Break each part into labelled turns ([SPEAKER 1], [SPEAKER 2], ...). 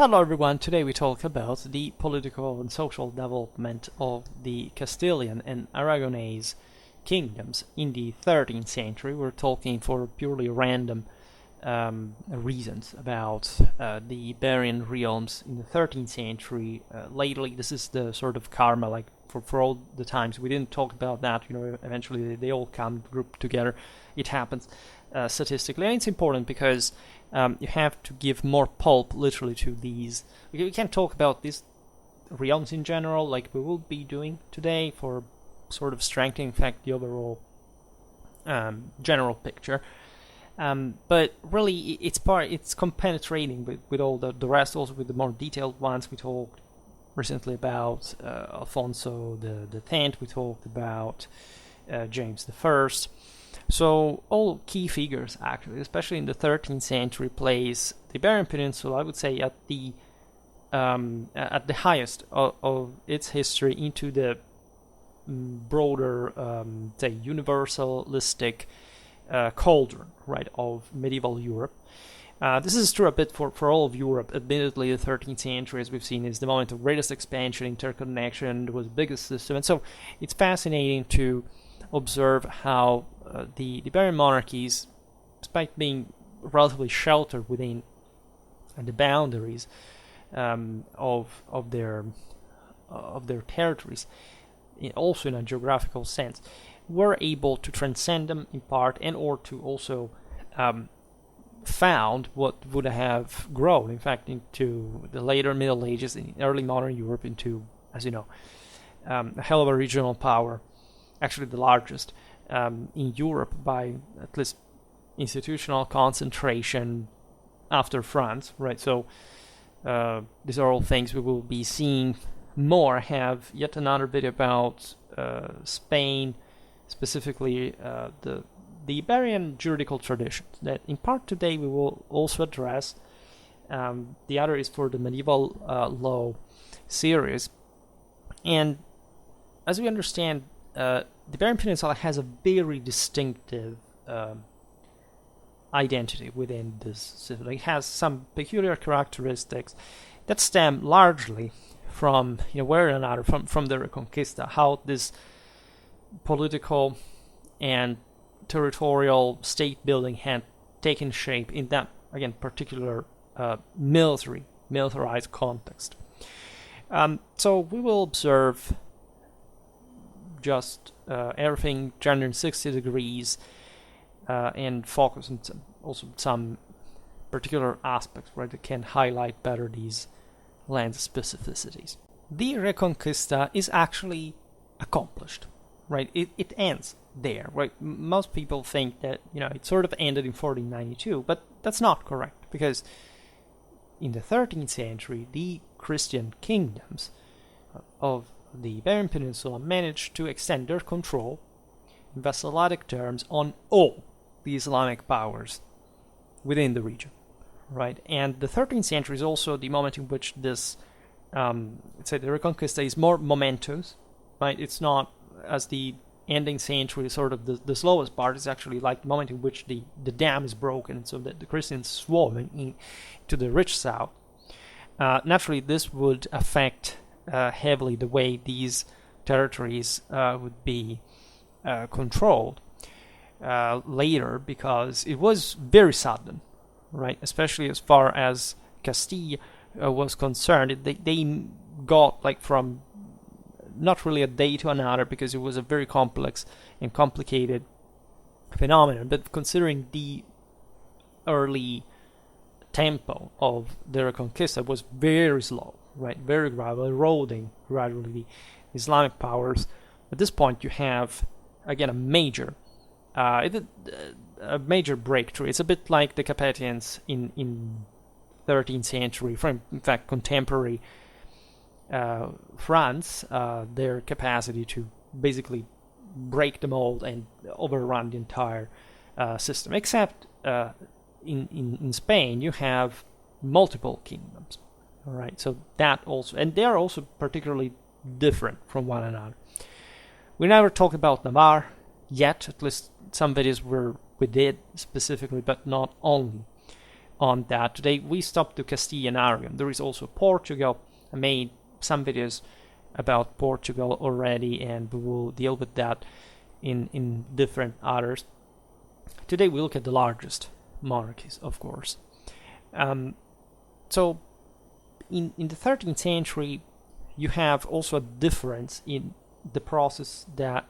[SPEAKER 1] Hello everyone, today we talk about the political and social development of the Castilian and Aragonese kingdoms in the 13th century. We're talking for purely random reasons about the Iberian realms in the 13th century. Lately, this is the sort of karma, like for all the times we didn't talk about that, eventually they all come grouped together. It happens statistically, and it's important because you have to give more pulp literally to these. We can't talk about these realms in general like we will be doing today for sort of strengthening, in fact, the overall general picture. But really, it's compenetrating with all the rest, also with the more detailed ones. We talked recently about Alfonso the Tenth. We talked about James the First. So all key figures, actually, especially in the 13th century, place the Iberian Peninsula, I would say, at the highest of its history into the broader, say, universalistic cauldron, right, of medieval Europe. This is true a bit for all of Europe. Admittedly, the 13th century, as we've seen, is the moment of greatest expansion, interconnection. It was the biggest system, and so it's fascinating to observe how the Iberian monarchies, despite being relatively sheltered within the boundaries of their territories, also in a geographical sense, were able to transcend them in part, and or to also found what would have grown, in fact, into the later Middle Ages, in early modern Europe, into, as you know, a hell of a regional power, actually the largest in Europe by at least institutional concentration after France, right? So these are all things we will be seeing more. I have yet another video about Spain, specifically the Iberian juridical traditions, that in part today we will also address. The other is for the medieval law series. And as we understand, the Iberian Peninsula has a very distinctive identity within this system. It has some peculiar characteristics that stem largely from, where or another, from the Reconquista, how this political and territorial state building had taken shape in that, again, particular militarized context. So we will observe just everything 360 degrees and focus on also some particular aspects, right, that can highlight better these land specificities. The Reconquista is actually accomplished, right? It ends there, right? Most people think that, it sort of ended in 1492, but that's not correct, because in the 13th century, the Christian kingdoms of the Iberian Peninsula managed to extend their control in vassalitic terms on all the Islamic powers within the region, right? And the 13th century is also the moment in which this, let's say, the Reconquista is more momentous, right? It's not, as the ending century, sort of the slowest part. Is actually like the moment in which the dam is broken, so that the Christians swarming to the rich south. Naturally, this would affect heavily the way these territories would be controlled later, because it was very sudden, right? Especially as far as Castile was concerned. They got, like, from not really a day to another, because it was a very complex and complicated phenomenon, but considering the early tempo of the Reconquista was very slow, right? Very gradual, eroding gradually the Islamic powers. At this point, you have, again, a major breakthrough. It's a bit like the Capetians in 13th century, in fact, contemporary France, their capacity to basically break the mold and overrun the entire system. Except in Spain, you have multiple kingdoms. All right, so that also, and they are also particularly different from one another. We never talked about Navarre yet, at least some videos we did specifically, but not only on that. Today we stop to Castile and Aragon. There is also Portugal. I made some videos about Portugal already, and we will deal with that in different others. Today we look at the largest monarchies, of course. So in the 13th century, you have also a difference in the process that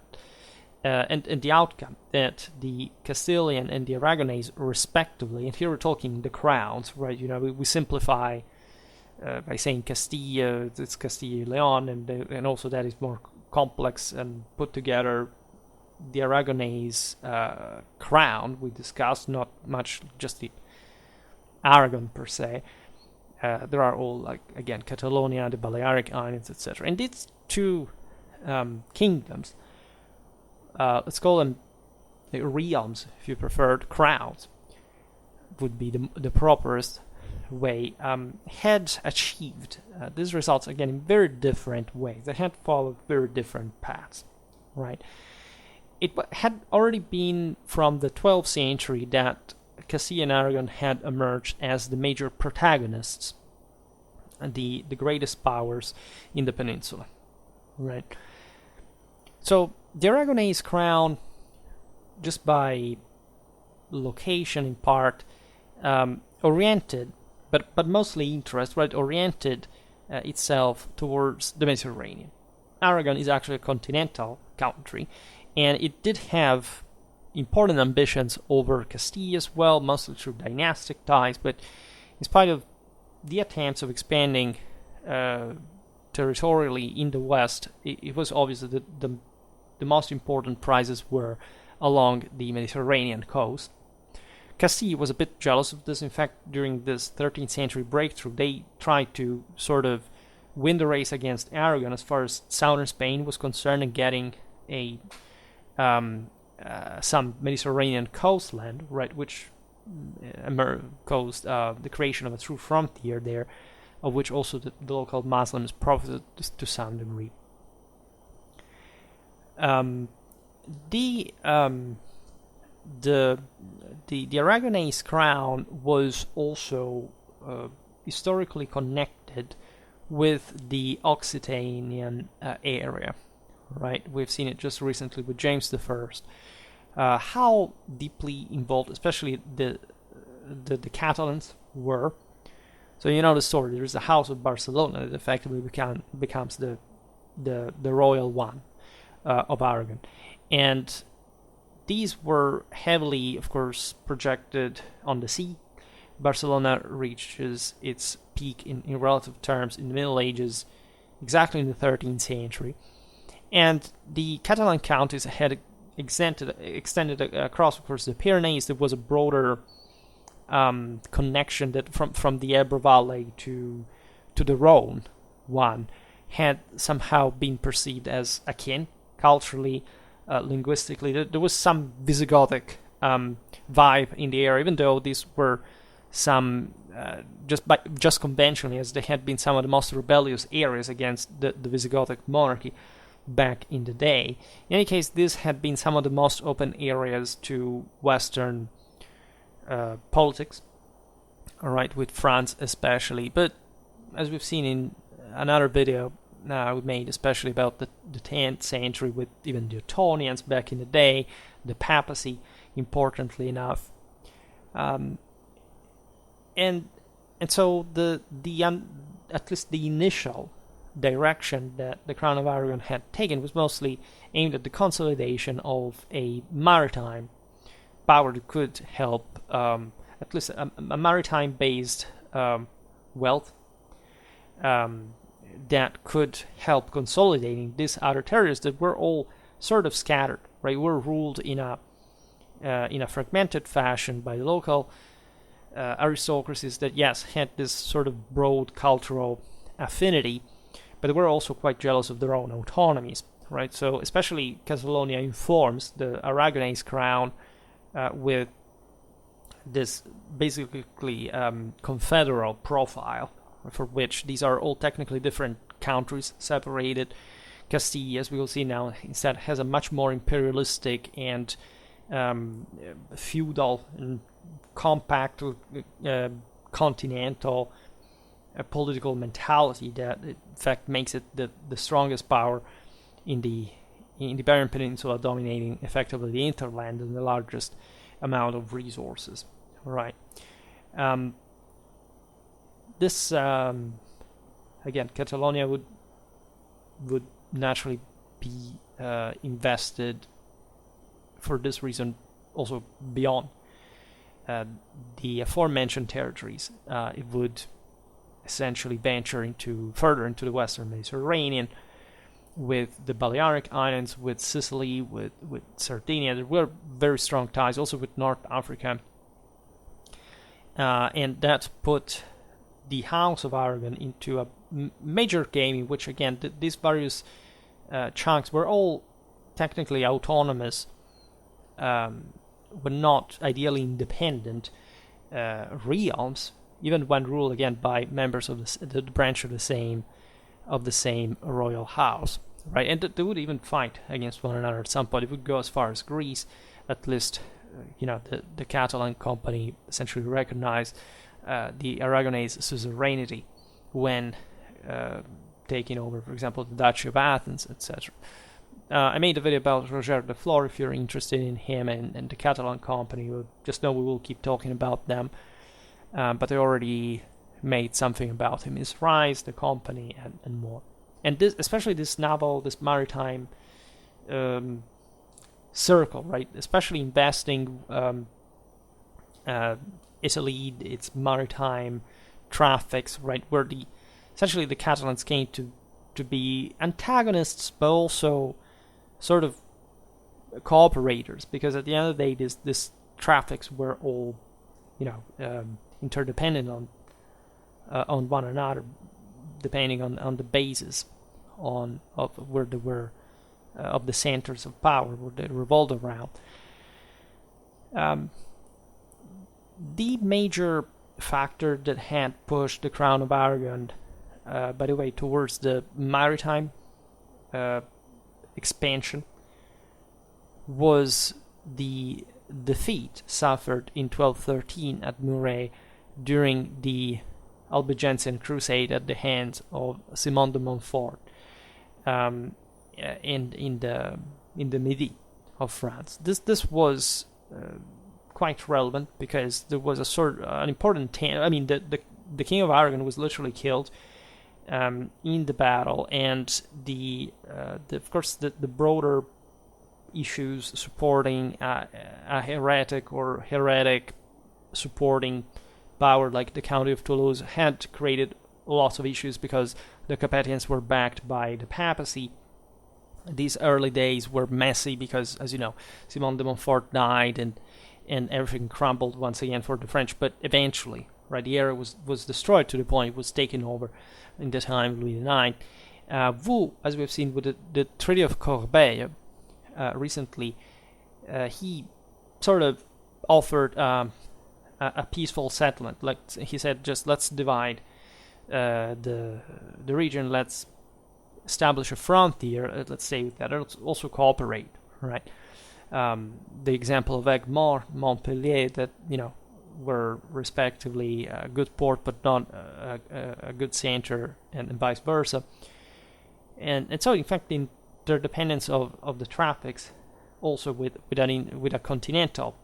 [SPEAKER 1] and the outcome that the Castilian and the Aragonese respectively, and here we're talking the crowns, right? We simplify by saying Castilla, it's Castilla Leon, and also that is more complex and put together. The Aragonese crown we discussed, not much just the Aragon per se. There are all, like, again, Catalonia, the Balearic Islands, etc. And these two kingdoms, let's call them realms, if you preferred, crowns, would be the properest way, had achieved these results, again, in very different ways. They had followed very different paths, right? It had already been from the 12th century that Castile and Aragon had emerged as the major protagonists, the greatest powers in the peninsula, right? So the Aragonese crown, just by location in part, oriented, but mostly interest, right, oriented itself towards the Mediterranean. Aragon is actually a continental country, and it did have important ambitions over Castile as well, mostly through dynastic ties, but in spite of the attempts of expanding territorially in the west, it was obvious that the most important prizes were along the Mediterranean coast. Castile was a bit jealous of this. In fact, during this 13th century breakthrough, they tried to sort of win the race against Aragon as far as southern Spain was concerned, and getting some Mediterranean coastland, right, which caused the creation of a true frontier there, of which also the local Muslims profited to some degree. The Aragonese crown was also historically connected with the Occitanian area, right? We've seen it just recently with James I. How deeply involved, especially the Catalans, were. So you know the story. There is a House of Barcelona that effectively becomes the royal one of Aragon, and these were heavily, of course, projected on the sea. Barcelona reaches its peak in relative terms in the Middle Ages, exactly in the 13th century. And the Catalan counties had extended across, of course, the Pyrenees. There was a broader connection that from the Ebro Valley to the Rhone one had somehow been perceived as akin culturally, linguistically. There was some Visigothic vibe in the area, even though these were some just conventionally, as they had been some of the most rebellious areas against the Visigothic monarchy back in the day. In any case, these had been some of the most open areas to Western politics, all right, with France especially. But as we've seen in another video we made, especially about the 10th century, with even the Ottonians back in the day, the papacy, importantly enough, and so the at least the initial direction that the Crown of Aragon had taken was mostly aimed at the consolidation of a maritime power that could help, at least a maritime-based wealth that could help consolidating these other territories that were all sort of scattered, right? Were ruled in a fragmented fashion by the local aristocracies that, yes, had this sort of broad cultural affinity, but they were also quite jealous of their own autonomies, right? So especially Catalonia informs the Aragonese crown with this basically confederal profile, for which these are all technically different countries separated. Castile, as we will see now, instead has a much more imperialistic and feudal and compact continental political mentality that in fact makes it the strongest power in the Iberian Peninsula, dominating effectively the hinterland and the largest amount of resources. Right. This again, Catalonia would naturally be invested for this reason also beyond the aforementioned territories. It would essentially venture further into the Western Mediterranean, with the Balearic Islands, with Sicily, with Sardinia. There were very strong ties also with North Africa, and that put the House of Aragon into a major game in which, again, these various chunks were all technically autonomous, but not ideally independent realms, even when ruled again by members of the branch of the same royal house, right? And they would even fight against one another at some point. It would go as far as Greece, at least. The Catalan company essentially recognized the Aragonese suzerainty when taking over, for example, the Duchy of Athens, etc. I made a video about Roger de Flor. If you're interested in him and the Catalan company, just know we will keep talking about them. But I already made something about him, his rise, the company, and more. And this, especially this maritime circle, right? Especially investing Italy, its maritime traffics, right? Where essentially the Catalans came to be antagonists, but also sort of cooperators, because at the end of the day, this traffics were all, interdependent on one another, depending on the basis of where they were, of the centers of power where they revolved around. The major factor that had pushed the Crown of Aragon, by the way, towards the maritime expansion was the defeat suffered in 1213 at Muret during the Albigensian Crusade at the hands of Simon de Montfort in the Midi of France. This was quite relevant because there was an important the King of Aragon was literally killed in the battle, and of course the broader issues supporting a heretic or heretic supporting power like the County of Toulouse had created lots of issues because the Capetians were backed by the papacy. These early days were messy because, as you know, Simon de Montfort died and everything crumbled once again for the French. But eventually, right, the area was destroyed to the point it was taken over in the time of Louis IX. Wu, as we've seen with the Treaty of Corbeil recently, he sort of offered a peaceful settlement. Like he said, just let's divide the region, let's establish a frontier, let's say with that, let's also cooperate, right? The example of Aigues-Mortes, Montpellier, that were respectively a good port but not a good center, and vice versa. And so, in fact, the interdependence of the traffics, also with a continental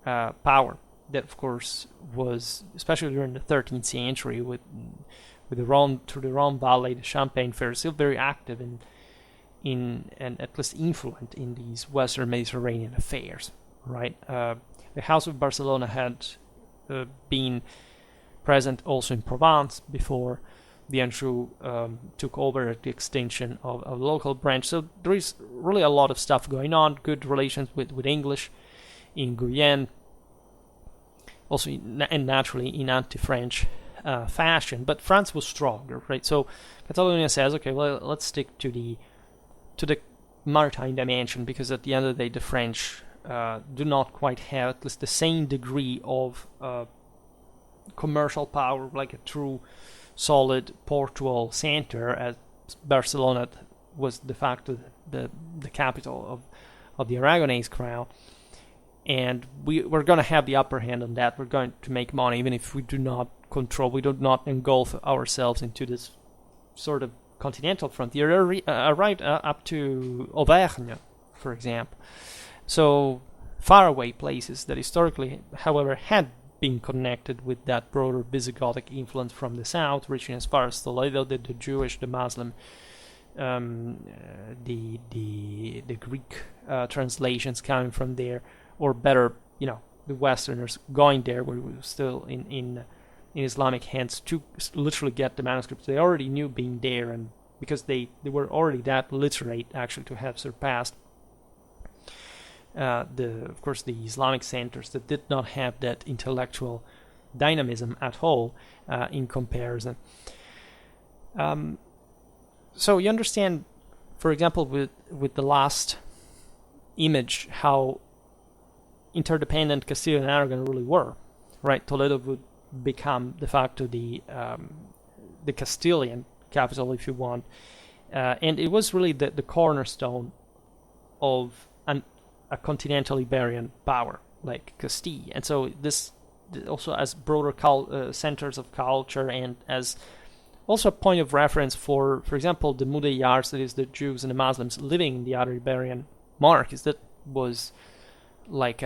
[SPEAKER 1] power that, of course, was especially during the 13th century with the Rhone, through the Rhone Valley, the Champagne Fair, still very active in and at least influent in these Western Mediterranean affairs, right? The House of Barcelona had been present also in Provence before the Anjou took over at the extinction of a local branch. So there is really a lot of stuff going on, good relations with English in Guyenne, also and naturally in anti-French fashion, but France was stronger, right? So Catalonia says, okay, well, let's stick to the maritime dimension, because at the end of the day, the French do not quite have at least the same degree of commercial power, like a true solid portual center, as Barcelona was de facto the capital of the Aragonese crown. and we're going to have the upper hand on that. We're going to make money even if we do not engulf ourselves into this sort of continental frontier, right up to Auvergne, for example. So faraway places that historically, however, had been connected with that broader Visigothic influence from the south, reaching as far as Toledo, the Jewish, the Muslim, the Greek translations coming from there, or better, the Westerners going there, where we were still in Islamic hands to literally get the manuscripts. They already knew being there, and because they were already that literate, actually, to have surpassed of course, the Islamic centers that did not have that intellectual dynamism at all in comparison. So you understand, for example, with the last image, how interdependent Castile and Aragon really were, right? Toledo would become de facto the Castilian capital, if you want, and it was really the cornerstone of a continental Iberian power like Castile. And so this also as broader centers of culture, and as also a point of reference for example, the Mudéjars, that is the Jews and the Muslims living in the other Iberian monarchies. That was like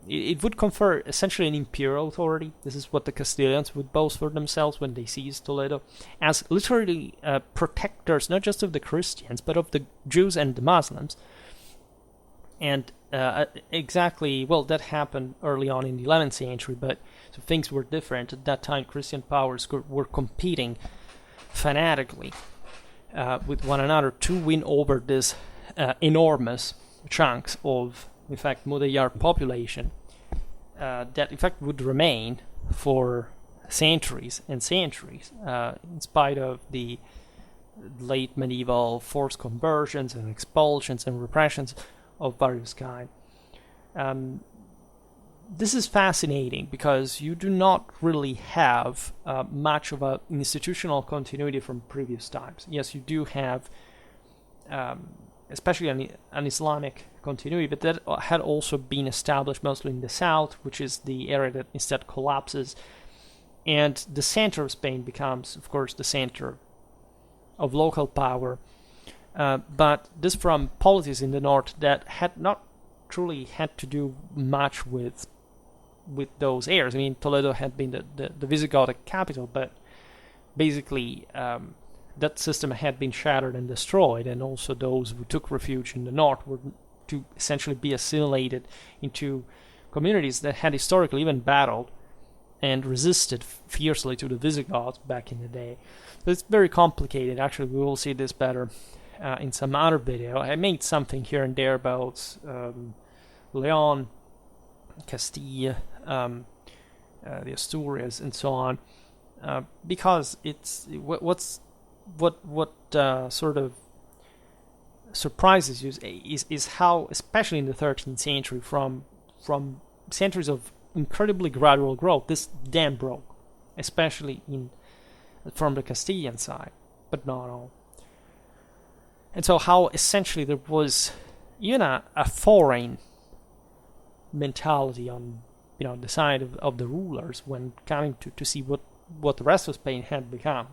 [SPEAKER 1] it would confer essentially an imperial authority. This is what the Castilians would boast for themselves when they seized Toledo, as literally protectors not just of the Christians but of the Jews and the Muslims. And exactly, well, that happened early on in the 11th century, but so things were different. At that time, Christian powers were competing fanatically with one another to win over this enormous chunks of, in fact, Mudéjar population that, in fact, would remain for centuries and centuries, in spite of the late medieval forced conversions and expulsions and repressions of various kinds. This is fascinating because you do not really have much of an institutional continuity from previous times. Yes, you do have, especially an Islamic continuity, but that had also been established mostly in the south, which is the area that instead collapses, and the center of Spain becomes, of course, the center of local power. But this from polities in the north that had not truly had to do much with those areas. I mean, Toledo had been the Visigothic capital, but basically that system had been shattered and destroyed, and also those who took refuge in the north were to essentially be assimilated into communities that had historically even battled and resisted fiercely to the Visigoths back in the day. So it's very complicated. Actually, we will see this better in some other video. I made something here and there about Leon, Castile, the Asturias, and so on, because it's what sort of surprises you is how, especially in the 13th century, from centuries of incredibly gradual growth, this dam broke, especially from the Castilian side, but not all. And so how essentially there was even a foreign mentality on the side of the rulers when coming to see what the rest of Spain had become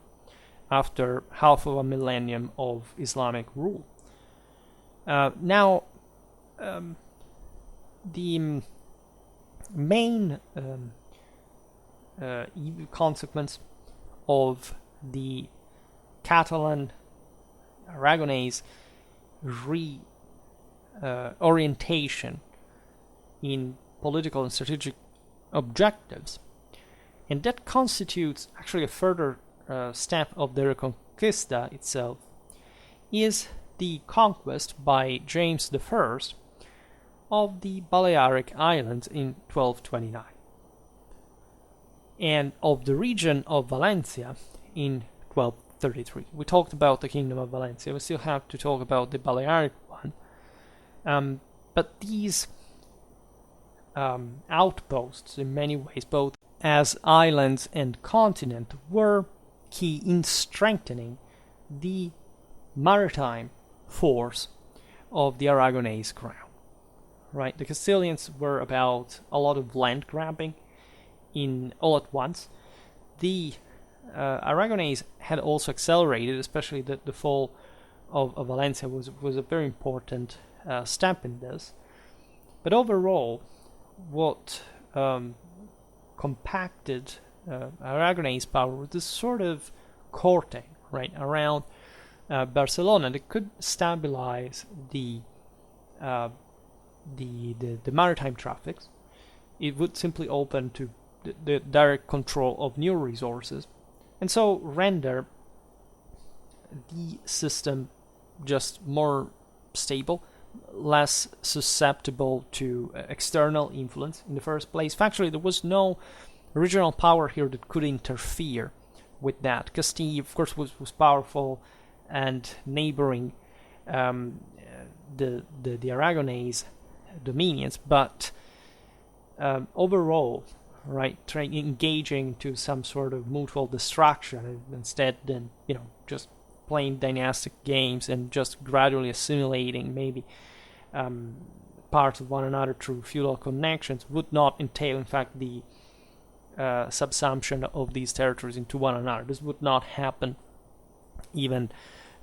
[SPEAKER 1] after half of a millennium of Islamic rule. Now, the main consequence of the Catalan Aragonese reorientation in political and strategic objectives, and that constitutes actually a further step of the Reconquista itself, is the conquest by James I of the Balearic Islands in 1229, and of the region of Valencia in 1233. We talked about the Kingdom of Valencia. We still have to talk about the Balearic one. But these outposts, in many ways, both as islands and continent, were key in strengthening the maritime force of the Aragonese crown. right? The Castilians were about a lot of land grabbing in all at once. The Aragonese had also accelerated, especially the fall of Valencia was a very important step in this. But overall, what compacted Aragonese power was this sort of corte, right, around Barcelona that could stabilize the maritime traffics. It would simply open to the direct control of new resources, and so render the system just more stable, less susceptible to external influence in the first place. Factually, there was no regional power here that could interfere with that. Castile, of course, was powerful and neighboring the Aragonese dominions, but overall, right, engaging to some sort of mutual destruction instead than just playing dynastic games and just gradually assimilating maybe parts of one another through feudal connections would not entail, in fact, the subsumption of these territories into one another. This would not happen even.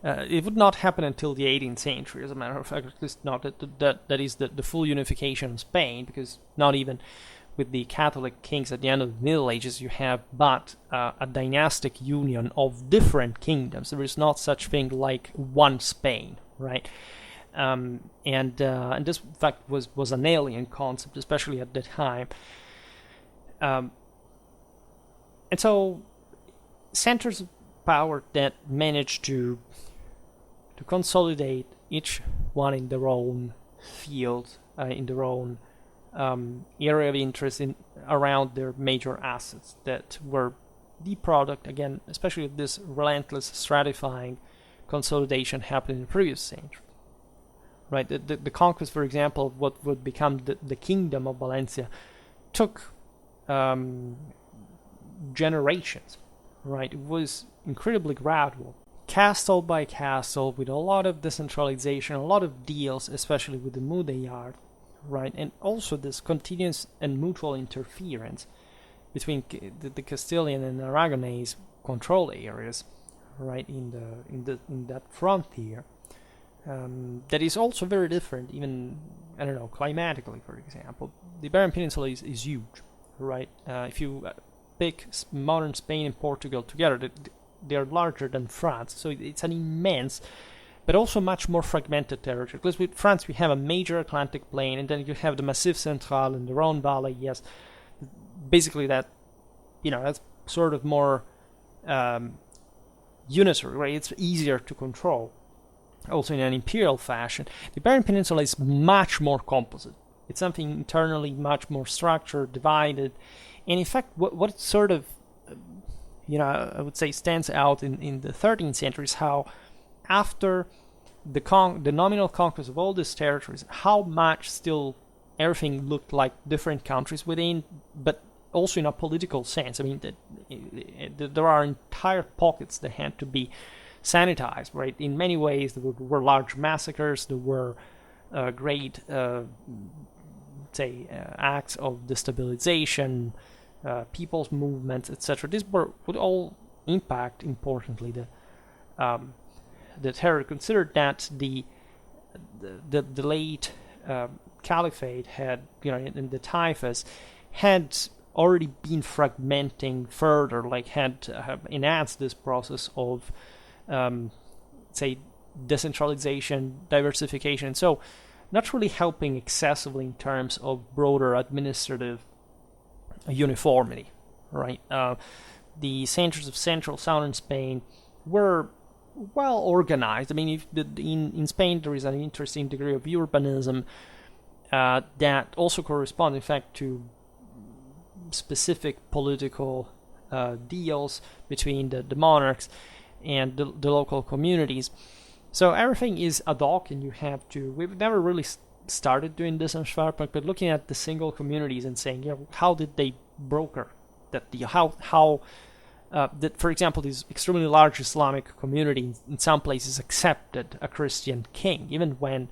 [SPEAKER 1] It would not happen until the 18th century, as a matter of fact. At least not that is the full unification of Spain, because not even with the Catholic kings at the end of the Middle Ages you have but a dynastic union of different kingdoms. There is not such thing like one Spain, right? And this, in fact, was an alien concept, especially at the time. And so centers of power that managed to consolidate each one in their own field, in their own area of interest around their major assets that were the product, again, especially of this relentless stratifying consolidation happened in the previous century. Right, the conquest, for example, of what would become the kingdom of Valencia took generations. Right, it was incredibly gradual, castle by castle, with a lot of decentralization, a lot of deals, especially with the Mudéjar, right, and also this continuous and mutual interference between the Castilian and Aragonese control areas, right, in that frontier. That is also very different, even, I don't know, climatically, for example. The Iberian Peninsula is huge, right? If you pick modern Spain and Portugal together, they are larger than France, so it's an immense, but also much more fragmented territory. Because with France, we have a major Atlantic plain, and then you have the Massif Central and the Rhone Valley, yes. Basically that, that's sort of more unitary, right? It's easier to control. Also in an imperial fashion. The Iberian Peninsula is much more composite. It's something internally much more structured, divided, and in fact, what sort of, I would say stands out in the 13th century is how, after the nominal conquest of all these territories, how much still everything looked like different countries within, but also in a political sense. I mean, there are entire pockets that had to be sanitized, right? In many ways, there were large massacres, there were great, acts of destabilization, people's movements, etc. These would all impact, importantly, the terror. Consider that the late caliphate had, in the typhus, had already been fragmenting further, like had enhanced this process of decentralization, diversification, so not really helping excessively in terms of broader administrative uniformity, right? The centers of central southern Spain were well organized. I mean, in Spain there is an interesting degree of urbanism that also corresponds, in fact, to specific political deals between the monarchs and the local communities. So everything is ad hoc, and you have to. We've never really started doing this on Schwerpunkt, but looking at the single communities and saying, how did they broker that deal? How that, for example, this extremely large Islamic community in some places accepted a Christian king, even when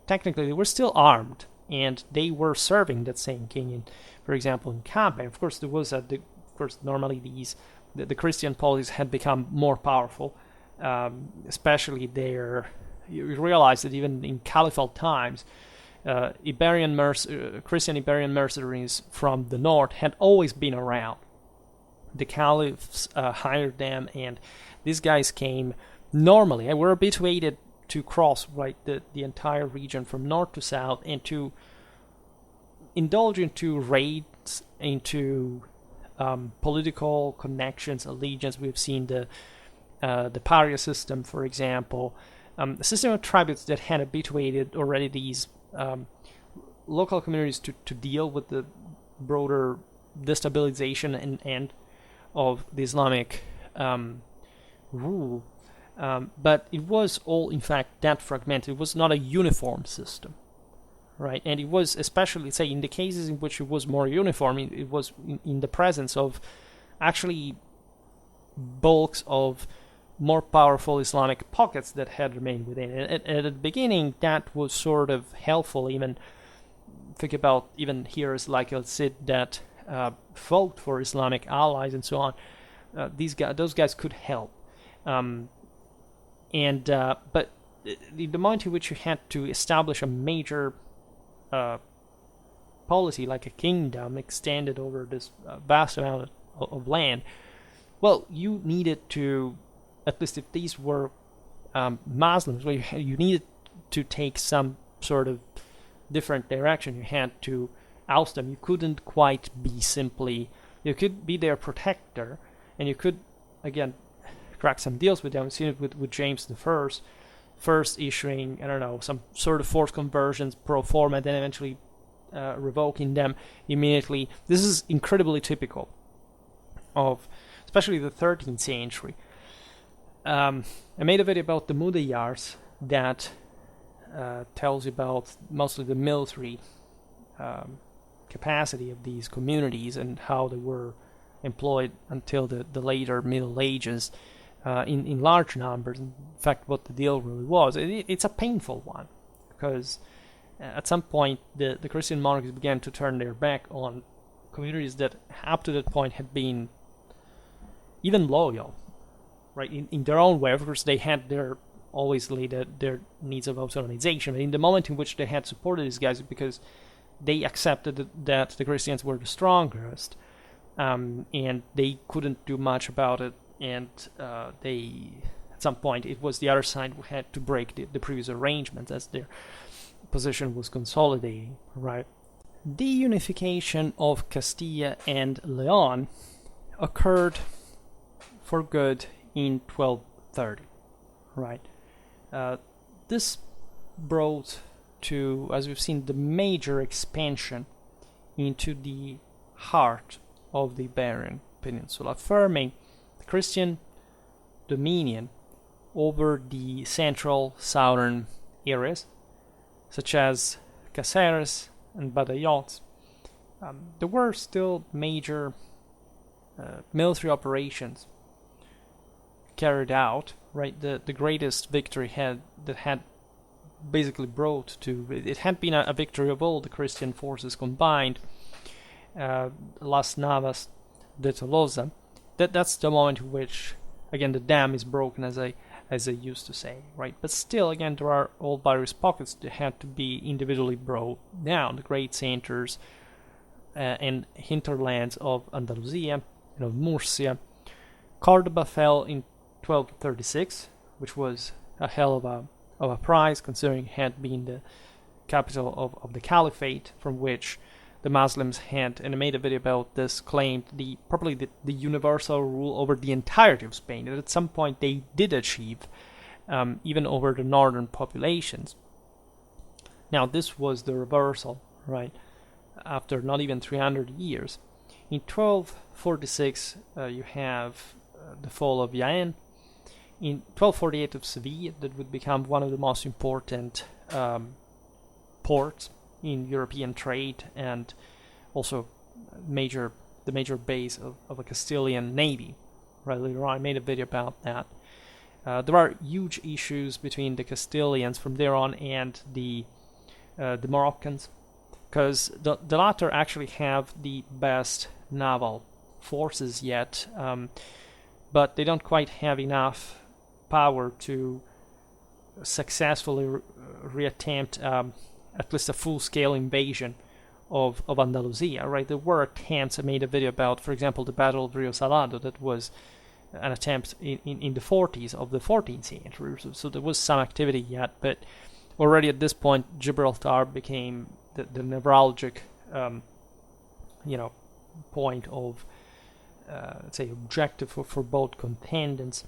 [SPEAKER 1] technically they were still armed and they were serving that same king, for example, in combat. Of course, there was normally the Christian polities had become more powerful, especially there. You realize that even in caliphal times, Christian Iberian mercenaries from the north had always been around. The caliphs hired them, and these guys came normally and were habituated to cross the entire region from north to south and to indulge into raids, into political connections, allegiance. We've seen the paria system, for example, a system of tributes that had habituated already these local communities to deal with the broader destabilization and end of the Islamic rule. But it was all, in fact, that fragmented. It was not a uniform system, right? And it was, especially, say, in the cases in which it was more uniform, it was in the presence of actually bulks of more powerful Islamic pockets that had remained within it. At the beginning, that was sort of helpful. Even think about even heroes like al-Cid that fought for Islamic allies and so on. Those guys could help. But the moment in which you had to establish a major policy, like a kingdom extended over this vast amount of land, well, you needed to, at least if these were Muslims, well, you needed to take some sort of different direction. You had to oust them. You couldn't quite be simply, you could be their protector, and you could, again, crack some deals with them. We've seen it with James the first issuing, I don't know, some sort of forced conversions pro forma, then eventually revoking them immediately. This is incredibly typical of especially the 13th century. I made a video about the Mudayars that tells you about mostly the military capacity of these communities and how they were employed until the later Middle Ages in large numbers. In fact, what the deal really was, it's a painful one, because at some point the Christian monarchies began to turn their back on communities that up to that point had been even loyal, right, in their own way. Of course, they had their needs of autonomization, but in the moment in which they had supported these guys, because they accepted that the Christians were the strongest, and they couldn't do much about it, and they, at some point, it was the other side who had to break the previous arrangements as their position was consolidating, right? The unification of Castile and Leon occurred for good in 1230, right? This brought to, as we've seen, the major expansion into the heart of the Iberian Peninsula, affirming the Christian dominion over the central southern areas, such as Caceres and Badajoz. There were still major military operations carried out, right? The greatest victory had basically brought to it had been a victory of all the Christian forces combined, Las Navas de Tolosa. That's the moment in which, again, the dam is broken, as I used to say, right? But still, again, there are all various pockets that had to be individually brought down. The great centers and hinterlands of Andalusia and of Murcia. Cordoba fell in 1236, which was a hell of a prize, considering it had been the capital of the Caliphate, from which the Muslims had, and I made a video about this, claimed probably the universal rule over the entirety of Spain, that at some point they did achieve, even over the northern populations. Now, this was the reversal, right, after not even 300 years. In 1246, you have the fall of Jaén. In 1248 of Seville, that would become one of the most important ports in European trade, and also the major base of a Castilian navy. Right later on, I made a video about that. There are huge issues between the Castilians from there on and the Moroccans, because the latter actually have the best naval forces yet, but they don't quite have enough power to successfully reattempt at least a full-scale invasion of Andalusia, right? There were attempts. I made a video about, for example, the Battle of Rio Salado. That was an attempt in the 40s of the 14th century. So there was some activity yet, but already at this point, Gibraltar became the neuralgic, point of, let's say, objective for both contendants.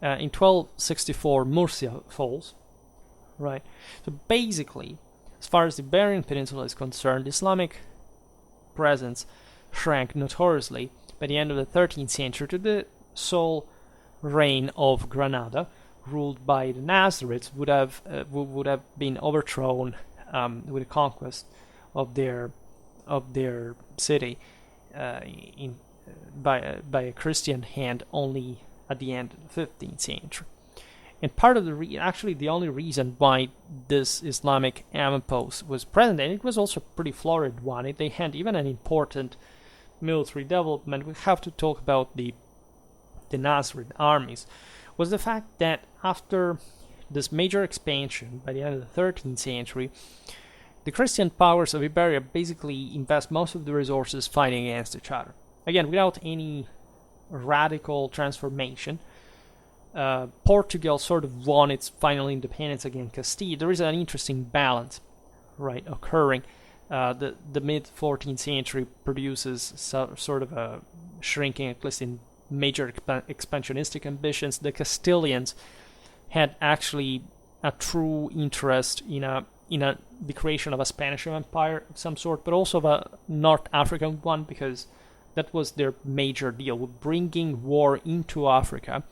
[SPEAKER 1] In 1264, Murcia falls, right? So basically, as far as the Iberian Peninsula is concerned, Islamic presence shrank notoriously by the end of the 13th century to the sole reign of Granada, ruled by the Nasrids, would have been overthrown with the conquest of their city by a Christian hand only at the end of the 15th century. And part of the only reason why this Islamic avampost was present, and it was also a pretty florid one, they had even an important military development. We have to talk about the Nasrid armies, was the fact that after this major expansion by the end of the 13th century, the Christian powers of Iberia basically invest most of the resources fighting against each other. Again, without any radical transformation. Portugal sort of won its final independence against Castile. There is an interesting balance, right, occurring. The mid 14th century produces sort of a shrinking, at least in major expansionistic ambitions. The Castilians had actually a true interest in the creation of a Spanish empire of some sort, but also of a North African one, because that was their major deal, with bringing war into Africa.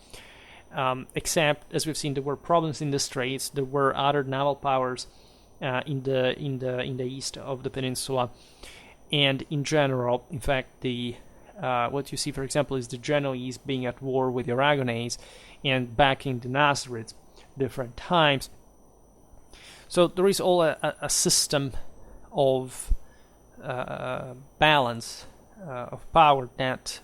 [SPEAKER 1] Except, as we've seen, there were problems in the Straits. There were other naval powers in the east of the peninsula, and in general, in fact, what you see, for example, is the Genoese being at war with the Aragonese and backing the Nasrids different times. So there is all a system of balance of power that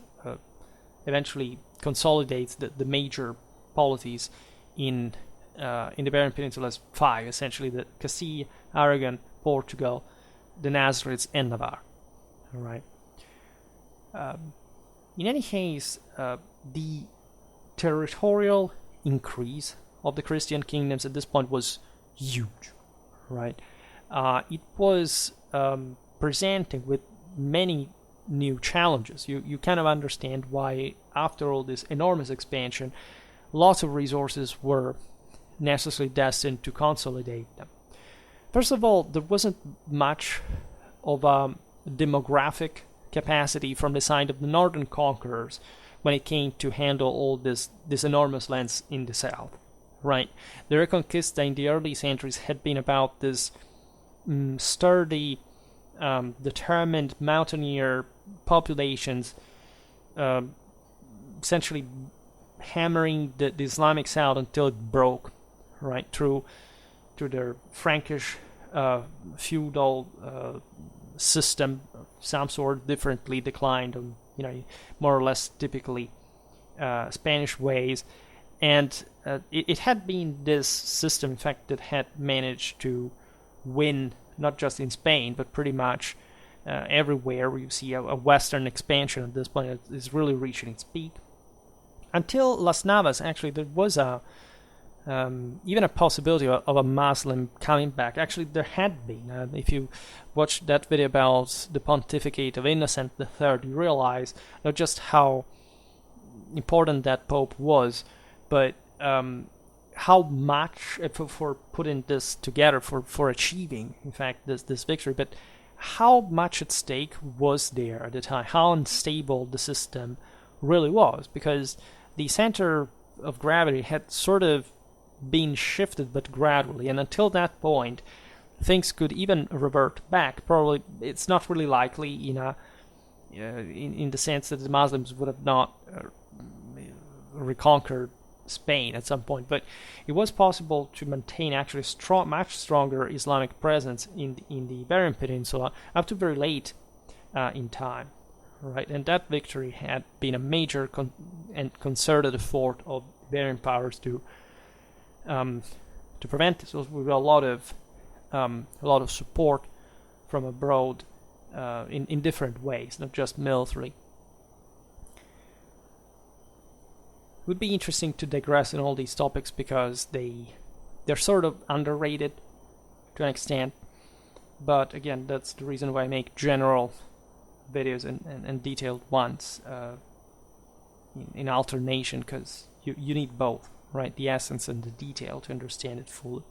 [SPEAKER 1] eventually consolidates the major polities in the Iberian Peninsula as five, essentially: the Castile, Aragon, Portugal, the Nasrids, and Navarre. All right. In any case, the territorial increase of the Christian kingdoms at this point was huge, right? It was presenting with many new challenges. You kind of understand why, after all this enormous expansion, lots of resources were necessarily destined to consolidate them. First of all, there wasn't much of a demographic capacity from the side of the northern conquerors when it came to handle all this enormous lands in the south, right? The Reconquista in the early centuries had been about this sturdy, determined mountaineer populations, essentially hammering the Islamic South until it broke, right, through their Frankish feudal system, some sort, differently declined on, more or less typically Spanish ways. And it had been this system, in fact, that had managed to win not just in Spain, but pretty much everywhere where you see a Western expansion at this point is really reaching its peak. Until Las Navas, actually, there was even a possibility of a Muslim coming back. Actually, there had been. If you watch that video about the pontificate of Innocent III, you realize not just how important that pope was, but how much, for putting this together, for achieving, in fact, this victory, but how much at stake was there at the time, how unstable the system really was, because the center of gravity had sort of been shifted, but gradually, and until that point, things could even revert back. Probably, it's not really likely, in the sense that the Muslims would have not reconquered Spain at some point, but it was possible to maintain actually much stronger Islamic presence in the Iberian Peninsula up to very late in time, right? And that victory had been a major and concerted effort of Iberian powers to prevent this. With a lot of support from abroad in different ways, not just militarily. It would be interesting to digress in all these topics because they're sort of underrated to an extent. But again, that's the reason why I make general videos and detailed ones in alternation, because you need both, right? The essence and the detail to understand it fully.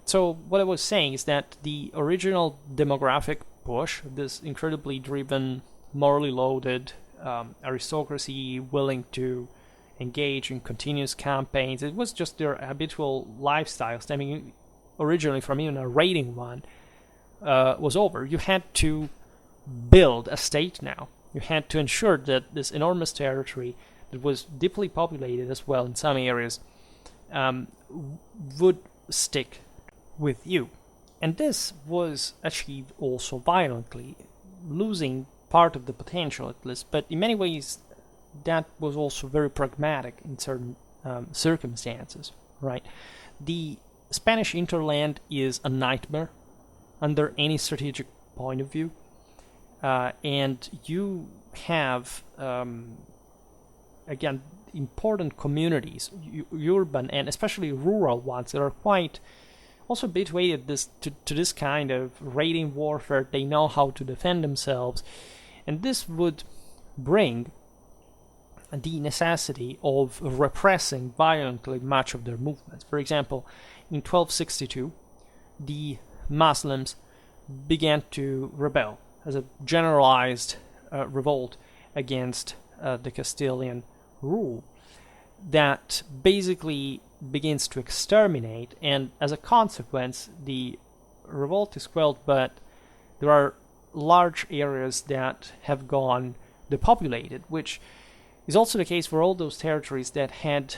[SPEAKER 1] So what I was saying is that the original demographic push, this incredibly driven, morally loaded aristocracy willing to engage in continuous campaigns, it was just their habitual lifestyle, stemming originally from even a raiding one, was over. You had to build a state now. You had to ensure that this enormous territory that was deeply populated as well in some areas would stick with you. And this was achieved also violently, losing part of the potential at least, but in many ways that was also very pragmatic in certain circumstances, right? The Spanish hinterland is a nightmare under any strategic point of view, and you have again important communities, urban and especially rural ones, that are quite also habituated to this kind of raiding warfare. They know how to defend themselves, and this would bring the necessity of repressing violently much of their movements. For example, in 1262, the Muslims began to rebel as a generalized revolt against the Castilian rule that basically begins to exterminate, and as a consequence the revolt is quelled, but there are large areas that have gone depopulated, which is also the case for all those territories that had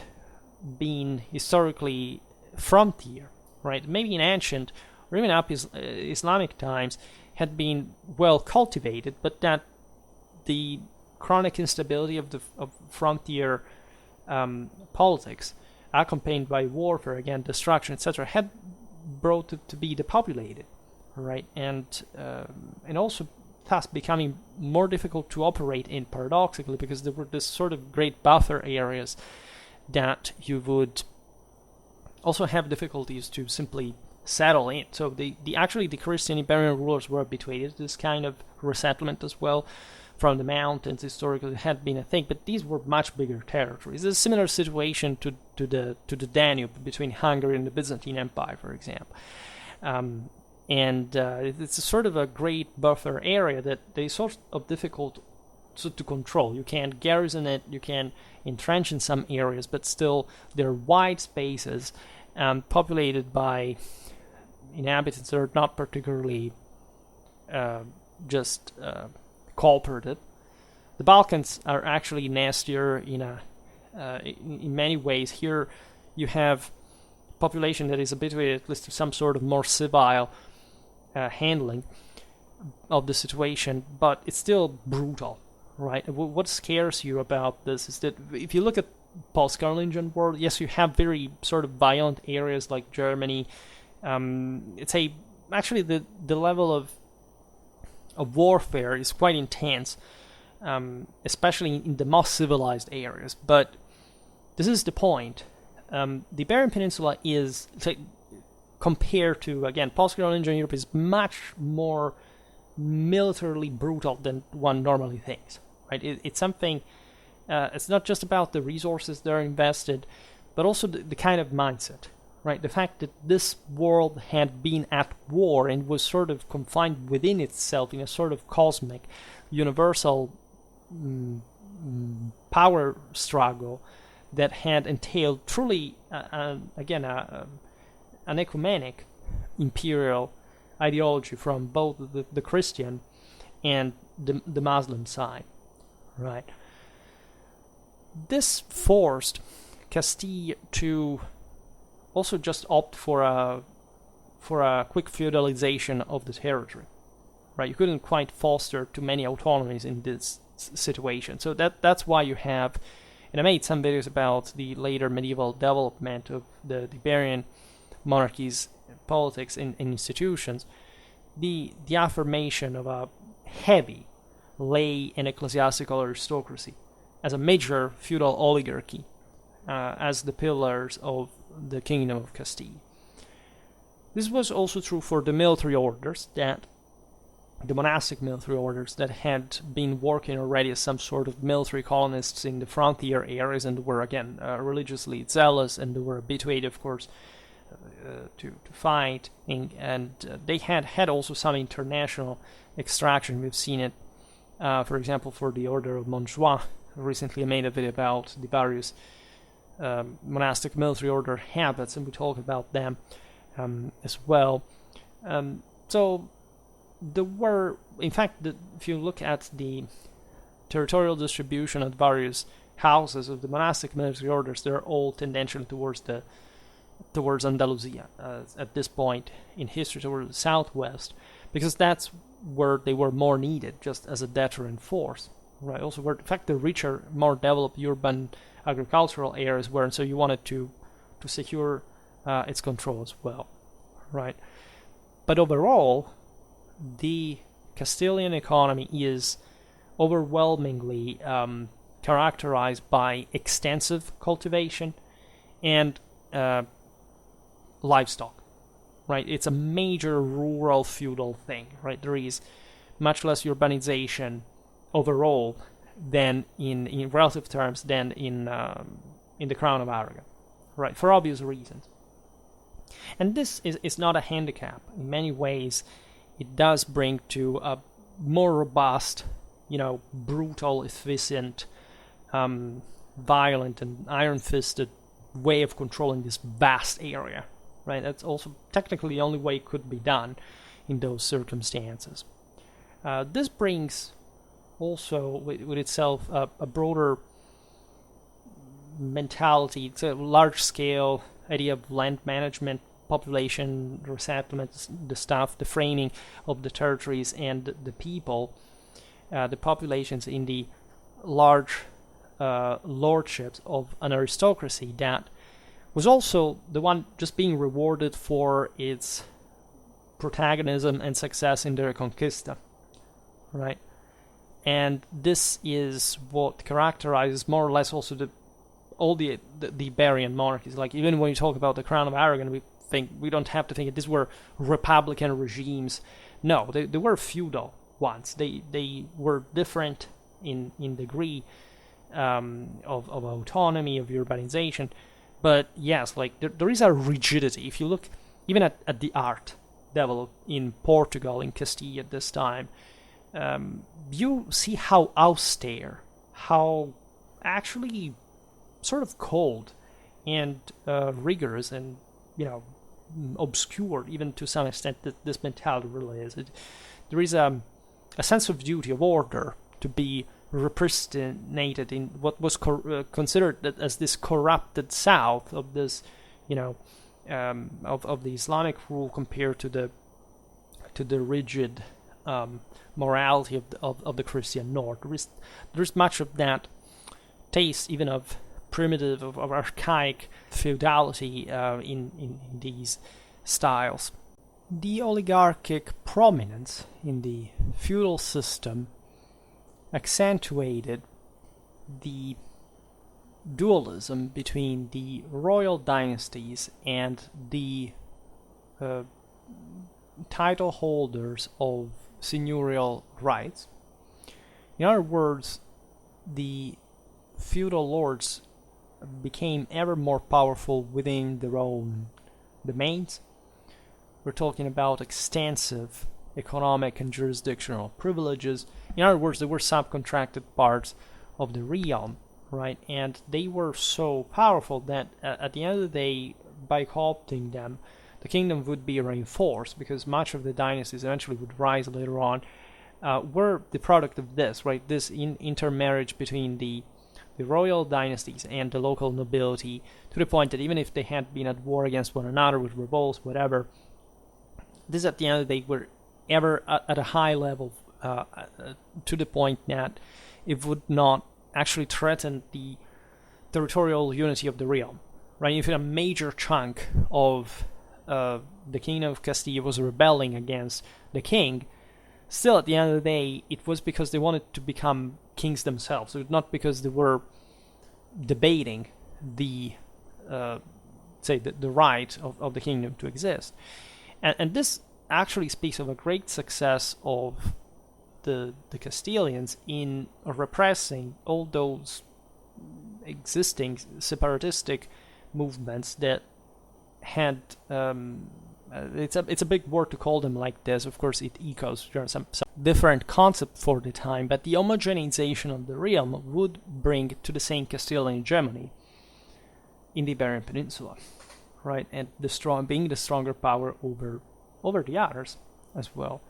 [SPEAKER 1] been historically frontier, right? Maybe in ancient or even up Islamic times had been well cultivated, but that the chronic instability of frontier politics, accompanied by warfare, again destruction, etc., had brought it to be depopulated, right? And also thus becoming more difficult to operate in, paradoxically, because there were this sort of great buffer areas that you would also have difficulties to simply settle in. So the Christian Iberian rulers were habituated to this kind of resettlement as well. From the mountains, historically had been a thing, but these were much bigger territories. It's a similar situation to the Danube between Hungary and the Byzantine Empire, for example. It's a sort of a great buffer area that they sort of difficult to control. You can garrison it, you can entrench in some areas, but still there are wide spaces populated by inhabitants that are not particularly cooperative. The Balkans are actually nastier in many ways. Here you have population that is habituated at least to some sort of more civil handling of the situation, but it's still brutal, right? What scares you about this is that if you look at post-Carolingian world, yes, you have very sort of violent areas like Germany. Actually the level of warfare is quite intense, especially in the most civilized areas. But this is the point. The Iberian Peninsula is, compared to, again, post-Carolingian Europe, is much more militarily brutal than one normally thinks. Right? It's something. It's not just about the resources that are invested, but also the kind of mindset. Right, the fact that this world had been at war and was sort of confined within itself in a sort of cosmic, universal power struggle that had entailed truly, an ecumenic imperial ideology from both the Christian and the Muslim side, right? This forced Castile to also just opt for a quick feudalization of the territory, right? You couldn't quite foster too many autonomies in this situation, so that's why you have, and I made some videos about the later medieval development of the Iberian monarchies, politics, and institutions, the affirmation of a heavy lay and ecclesiastical aristocracy as a major feudal oligarchy, as the pillars of the Kingdom of Castile. This was also true for the military orders, that the monastic military orders that had been working already as some sort of military colonists in the frontier areas and were again religiously zealous, and they were habituated, of course, to fight, and they had also some international extraction. We've seen it, for example, for the Order of Montjoie. Recently I made a video about the various monastic military order habits, and we talk about them as well. So there were, in fact, if you look at the territorial distribution of various houses of the monastic military orders, they're all tendential towards Andalusia at this point in history, towards the southwest, because that's where they were more needed, just as a deterrent force, right? Also, where in fact the richer, more developed urban agricultural areas were, and so you wanted to secure its control as well, right? But overall, the Castilian economy is overwhelmingly characterized by extensive cultivation and livestock, right? It's a major rural feudal thing, right? There is much less urbanization overall than in relative terms than in the Crown of Aragon, right? For obvious reasons. And this is not a handicap. In many ways, it does bring to a more robust, brutal, efficient, violent, and iron-fisted way of controlling this vast area, right? That's also technically the only way it could be done in those circumstances. This brings also with itself a broader mentality. It's a large-scale idea of land management, population resettlement, the framing of the territories and the people, the populations in the large lordships of an aristocracy that was also the one just being rewarded for its protagonism and success in the Reconquista, right? And this is what characterizes more or less also all the Iberian monarchies. Like, even when you talk about the Crown of Aragon, we don't have to think that these were republican regimes. No, they were feudal ones. They were different in degree of autonomy, of urbanization. But yes, like there is a rigidity. If you look even at the art developed in Portugal, in Castile at this time, you see how austere, how actually sort of cold and rigorous and obscure, even to some extent, that this mentality really is. There is a sense of duty, of order, to be representated in what was considered as this corrupted south of this, of the Islamic rule compared to the rigid morality of the Christian north. There's much of that taste, even of primitive, of archaic feudality in these styles. The oligarchic prominence in the feudal system accentuated the dualism between the royal dynasties and the title holders of seigneurial rights. In other words, the feudal lords became ever more powerful within their own domains. We're talking about extensive economic and jurisdictional privileges. In other words, they were subcontracted parts of the realm, right? And they were so powerful that at the end of the day, by co-opting them, the kingdom would be reinforced, because much of the dynasties eventually would rise later on, were the product of this, right? This intermarriage between the the royal dynasties and the local nobility, to the point that even if they had been at war against one another with revolts, whatever, this at the end of the day were ever at a high level, to the point that it would not actually threaten the territorial unity of the realm. Right? If a major chunk of the Kingdom of Castile was rebelling against the king, still at the end of the day, it was because they wanted to become kings themselves. It was not because they were debating the right of the kingdom to exist. And this actually speaks of a great success of the Castilians in repressing all those existing separatistic movements that had it's a big word to call them like this. Of course, it echoes some different concept for the time, but the homogenization of the realm would bring to the same Castilian hegemony in the Iberian Peninsula, right? And being the stronger power over the others as well.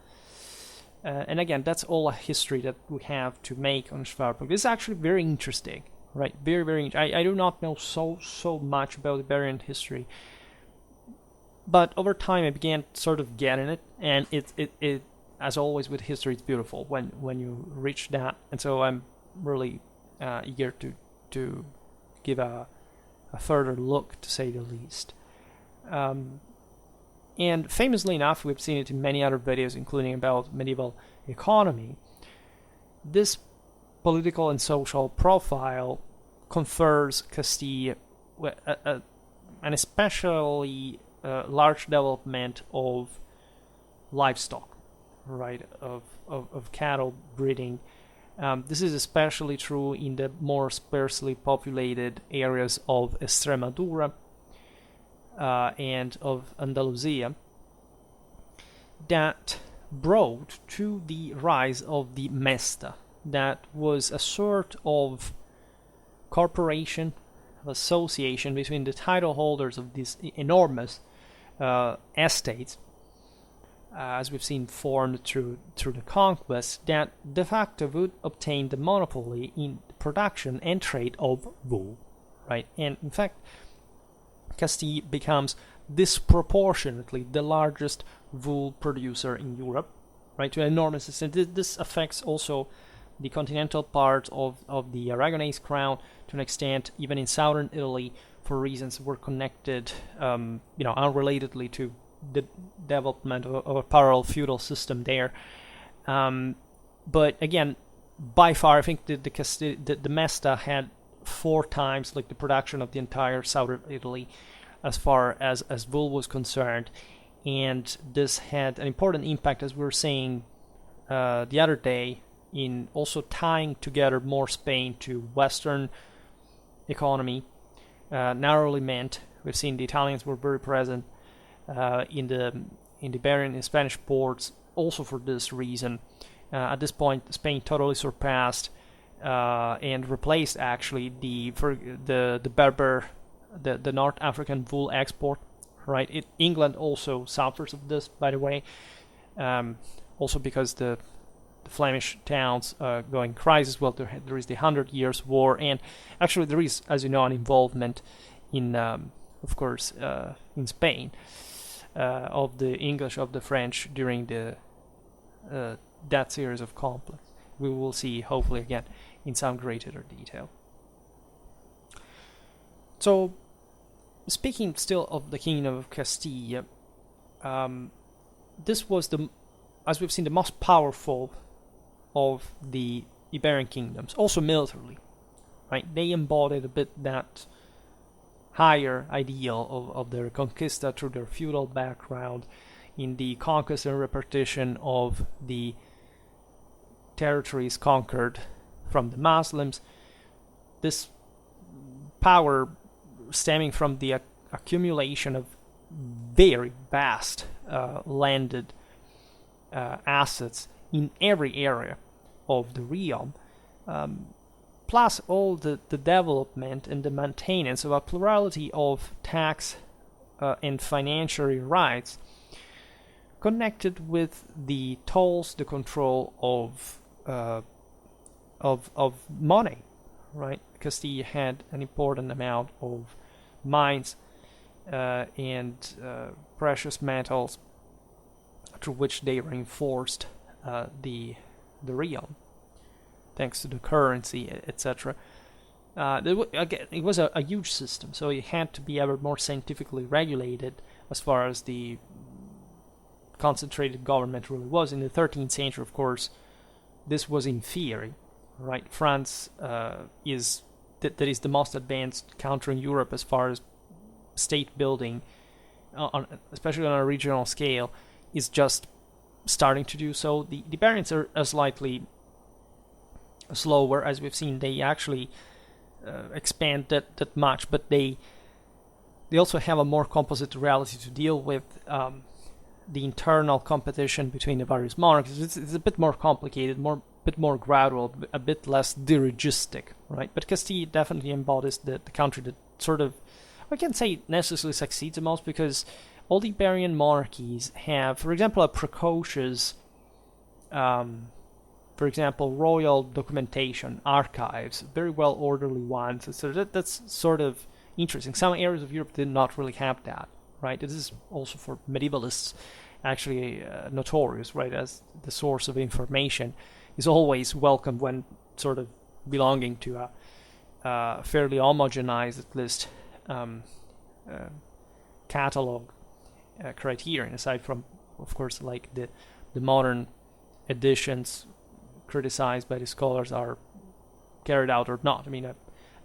[SPEAKER 1] And again, that's all a history that we have to make on Schwerpunkt. This is actually very interesting, right? Very, very. I do not know so much about Iberian history, but over time I began sort of getting it, and it as always with history, it's beautiful when you reach that. And so I'm really eager to give a further look, to say the least. And famously enough, we've seen it in many other videos, including about medieval economy. This political and social profile confers Castile an especially large development of livestock, right, of cattle breeding. This is especially true in the more sparsely populated areas of Extremadura and of Andalusia, that brought to the rise of the Mesta, that was a sort of corporation, association between the title holders of these enormous estates, as we've seen formed through the conquest, that de facto would obtain the monopoly in production and trade of wool, right? And in fact, Castile becomes disproportionately the largest wool producer in Europe, right, to an enormous extent. This affects also the continental part of the Aragonese crown to an extent, even in southern Italy, for reasons that were connected, unrelatedly to the development of a parallel feudal system there. But again, by far, I think the Mesta had 4 times like the production of the entire southern Italy as far as wool was concerned, and this had an important impact, as we were saying the other day, in also tying together more Spain to Western economy. Narrowly meant, we've seen the Italians were very present in the Iberian and Spanish ports also for this reason. At this point, Spain totally surpassed and replaced actually the Berber, the North African wool export, right? England also suffers of this, by the way, also because the Flemish towns going crisis. Well, there is the 100 Years' War, and actually there is, as you know, an involvement in, of course, in Spain of the English, of the French during that series of conflicts. We will see, hopefully, again in some greater detail. So, speaking still of the Kingdom of Castile, this was as we've seen, the most powerful of the Iberian kingdoms, also militarily, right? They embodied a bit that higher ideal of their conquista through their feudal background in the conquest and repartition of the territories conquered from the Muslims. This power stemming from the accumulation of very vast landed assets in every area of the realm, plus all the development and the maintenance of a plurality of tax and financial rights connected with the tolls, the control of money, right? Castile had an important amount of mines and precious metals through which they reinforced the realm, thanks to the currency, etc. Again, it was a huge system, so it had to be ever more scientifically regulated as far as the concentrated government really was. In the 13th century, of course, this was in theory, right? France is the most advanced country in Europe as far as state building, especially on a regional scale, is just starting to do so. The Iberians are slightly slower, as we've seen. They actually expand that much, but they also have a more composite reality to deal with. The internal competition between the various monarchies, it's a bit more complicated, bit more gradual, a bit less dirigistic, right? But Castile definitely embodies the country that sort of, I can't say necessarily succeeds the most, because all the Iberian monarchies have, for example, a precocious, for example, royal documentation, archives, very well orderly ones. So that's sort of interesting. Some areas of Europe did not really have that, right? This is also for medievalists actually notorious, right? As the source of information is always welcome when sort of belonging to a fairly homogenized, at least, catalog criterion, aside from, of course, like the modern editions criticized by the scholars are carried out or not. I mean,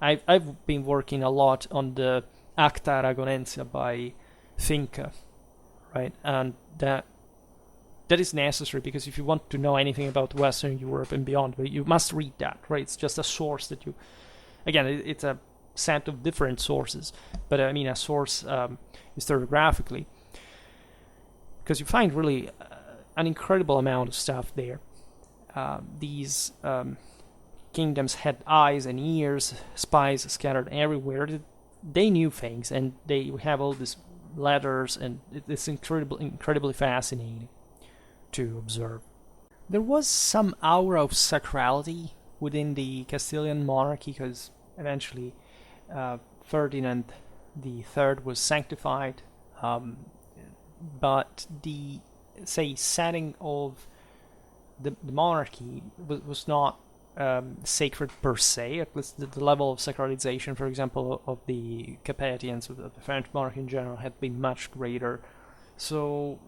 [SPEAKER 1] I've been working a lot on the Acta Aragonensia by Finca, right? And that is necessary, because if you want to know anything about Western Europe and beyond, you must read that, right? It's just a source that you, again, it's a set of different sources, but I mean a source historiographically, because you find really an incredible amount of stuff there. These kingdoms had eyes and ears, spies scattered everywhere. They knew things, and they have all these letters, and it's incredibly fascinating to observe. There was some aura of sacrality within the Castilian monarchy, because eventually Ferdinand III was sanctified, but the, say, setting of the monarchy was not sacred per se. At least the level of sacralization, for example, of the Capetians, of the French monarchy in general, had been much greater. So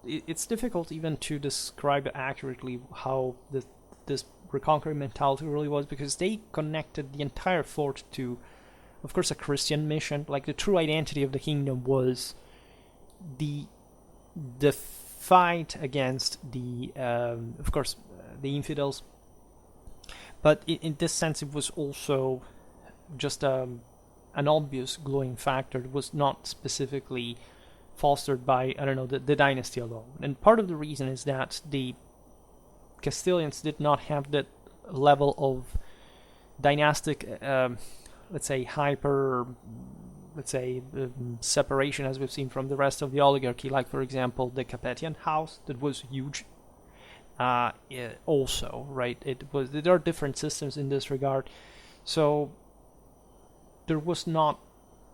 [SPEAKER 1] it's difficult even to describe accurately how this reconquering mentality really was, because they connected the entire fort to, of course, a Christian mission. Like, the true identity of the kingdom was the fight against the, of course, the infidels. But in this sense, it was also just an obvious glowing factor. It was not specifically fostered by, I don't know, the dynasty alone. And part of the reason is that the Castilians did not have that level of dynastic, let's say, separation as we've seen from the rest of the oligarchy. Like, for example, the Capetian house, that was huge. Also, right, there are different systems in this regard, so there was not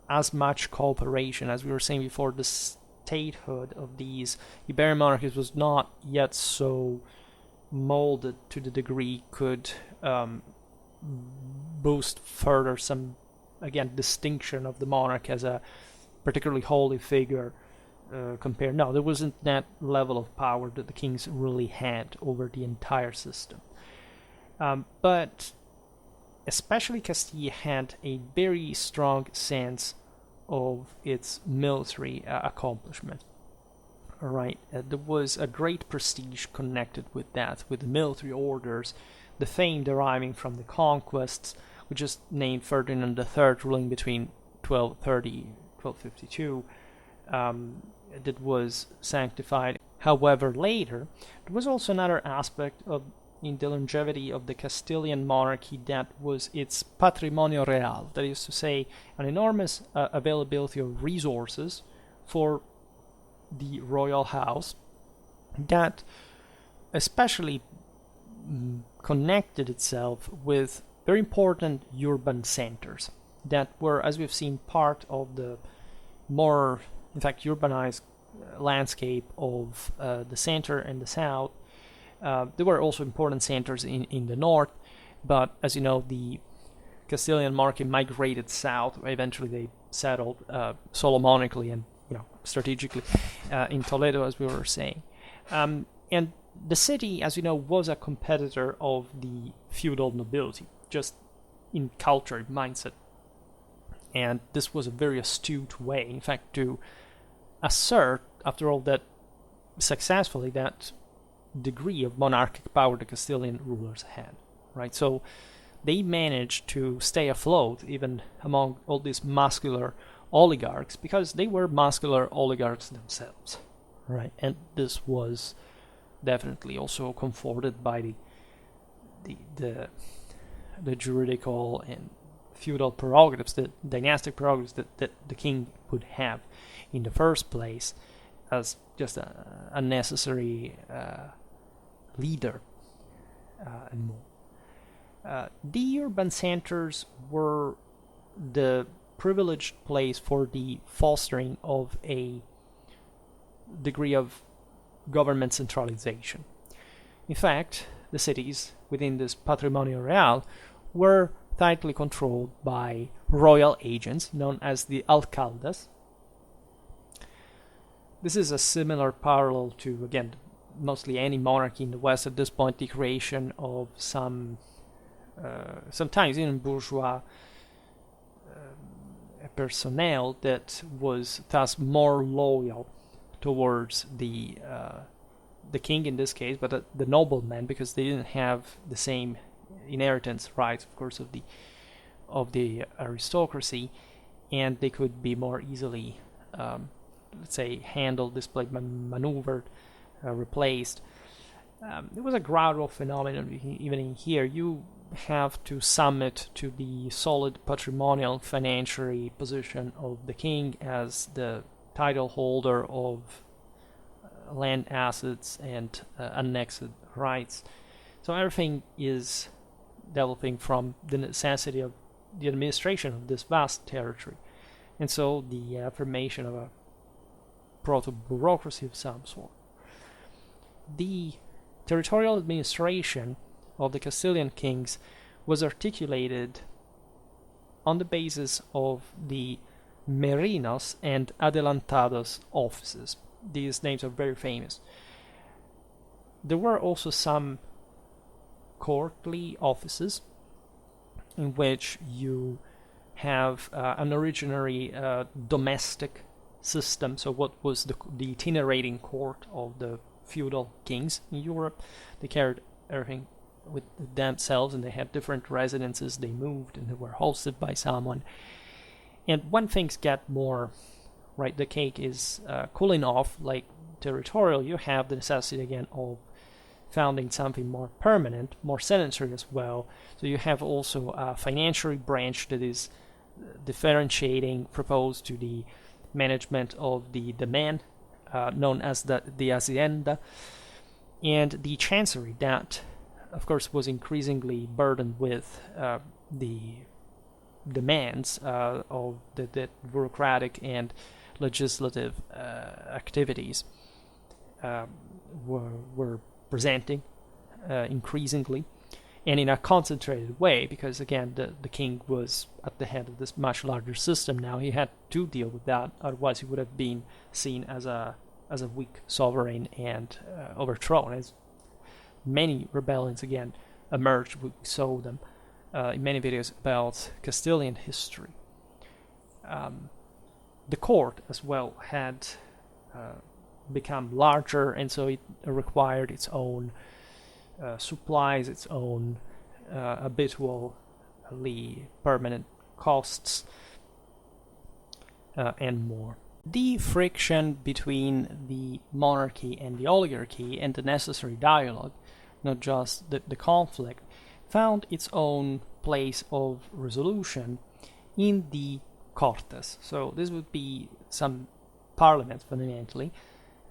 [SPEAKER 1] as much cooperation. As we were saying before, the statehood of these Iberian monarchies was not yet so molded to the degree could boost further some, again, distinction of the monarch as a particularly holy figure. Compared, no, there wasn't that level of power that the kings really had over the entire system. But especially Castile had a very strong sense of its military accomplishment. All right, there was a great prestige connected with that, with the military orders, the fame deriving from the conquests, which is named Ferdinand III, ruling between 1230 1252. That was sanctified. However, later, there was also another aspect in the longevity of the Castilian monarchy, that was its patrimonio real, that is to say, an enormous availability of resources for the royal house, that especially connected itself with very important urban centers that were, as we've seen, part of the more, in fact, urbanized landscape of the center and the south. There were also important centers in the north, but as you know, the Castilian monarchy migrated south. Eventually, they settled Solomonically and strategically in Toledo, as we were saying. And the city, as you know, was a competitor of the feudal nobility, just in culture, mindset. And this was a very astute way, in fact, to assert, after all, that successfully that degree of monarchic power the Castilian rulers had, right? So they managed to stay afloat even among all these muscular oligarchs because they were muscular oligarchs themselves, right? And this was definitely also comforted by the juridical and feudal prerogatives, the dynastic prerogatives that the king would have in the first place as just a necessary leader and more. The urban centers were the privileged place for the fostering of a degree of government centralization. In fact, the cities within this Patrimonio Real were tightly controlled by royal agents known as the alcaldes. This is a similar parallel to, again, mostly any monarchy in the West at this point, the creation of sometimes even bourgeois personnel that was thus more loyal towards the king in this case, but the noblemen, because they didn't have the same inheritance rights, of course, of the aristocracy, and they could be more easily, let's say, handled, displayed, maneuvered, replaced. It was a gradual phenomenon. Even in here, you have to submit to the solid patrimonial financiary position of the king as the title holder of land assets and annexed rights. So everything is developing from the necessity of the administration of this vast territory, and so the affirmation of a proto-bureaucracy of some sort. The territorial administration of the Castilian kings was articulated on the basis of the merinos and adelantados offices. These names are very famous. There were also some courtly offices in which you have an originary domestic system. So what was the itinerating court of the feudal kings in Europe? They carried everything with themselves, and they had different residences. They moved and they were hosted by someone. And when things get more, right, the cake is cooling off, like territorial, you have the necessity again of founding something more permanent, more sedentary as well. So you have also a financial branch that is differentiating, proposed to the management of the demand, known as the hacienda, and the chancery that, of course, was increasingly burdened with the demands of the bureaucratic and legislative activities were presenting increasingly, and in a concentrated way, because again the king was at the head of this much larger system. Now he had to deal with that, otherwise he would have been seen as a weak sovereign and overthrown, as many rebellions again emerged. We saw them in many videos about Castilian history. The court as well had become larger, and so it required its own supplies, its own habitually permanent costs, and more. The friction between the monarchy and the oligarchy and the necessary dialogue, not just the conflict, found its own place of resolution in the Cortes. So this would be some parliaments fundamentally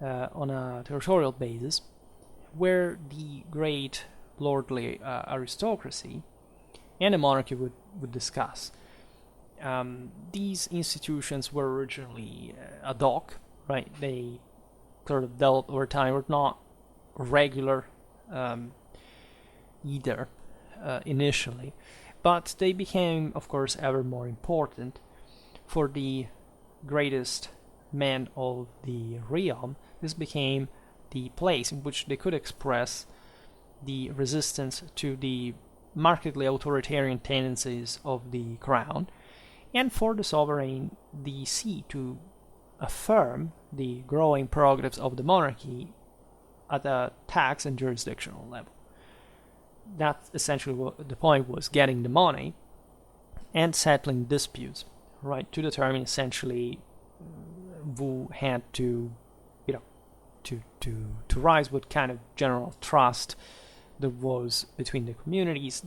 [SPEAKER 1] on a territorial basis, where the great lordly aristocracy and the monarchy would discuss. These institutions were originally ad hoc, right? They sort of developed over time, were not regular either initially, but they became, of course, ever more important for the greatest men of the realm. This became the place in which they could express the resistance to the markedly authoritarian tendencies of the crown, and for the sovereign, the see to affirm the growing prerogatives of the monarchy at a tax and jurisdictional level. That's essentially what the point was: getting the money and settling disputes, right, to determine essentially who had to, to rise, what kind of general trust there was between the communities.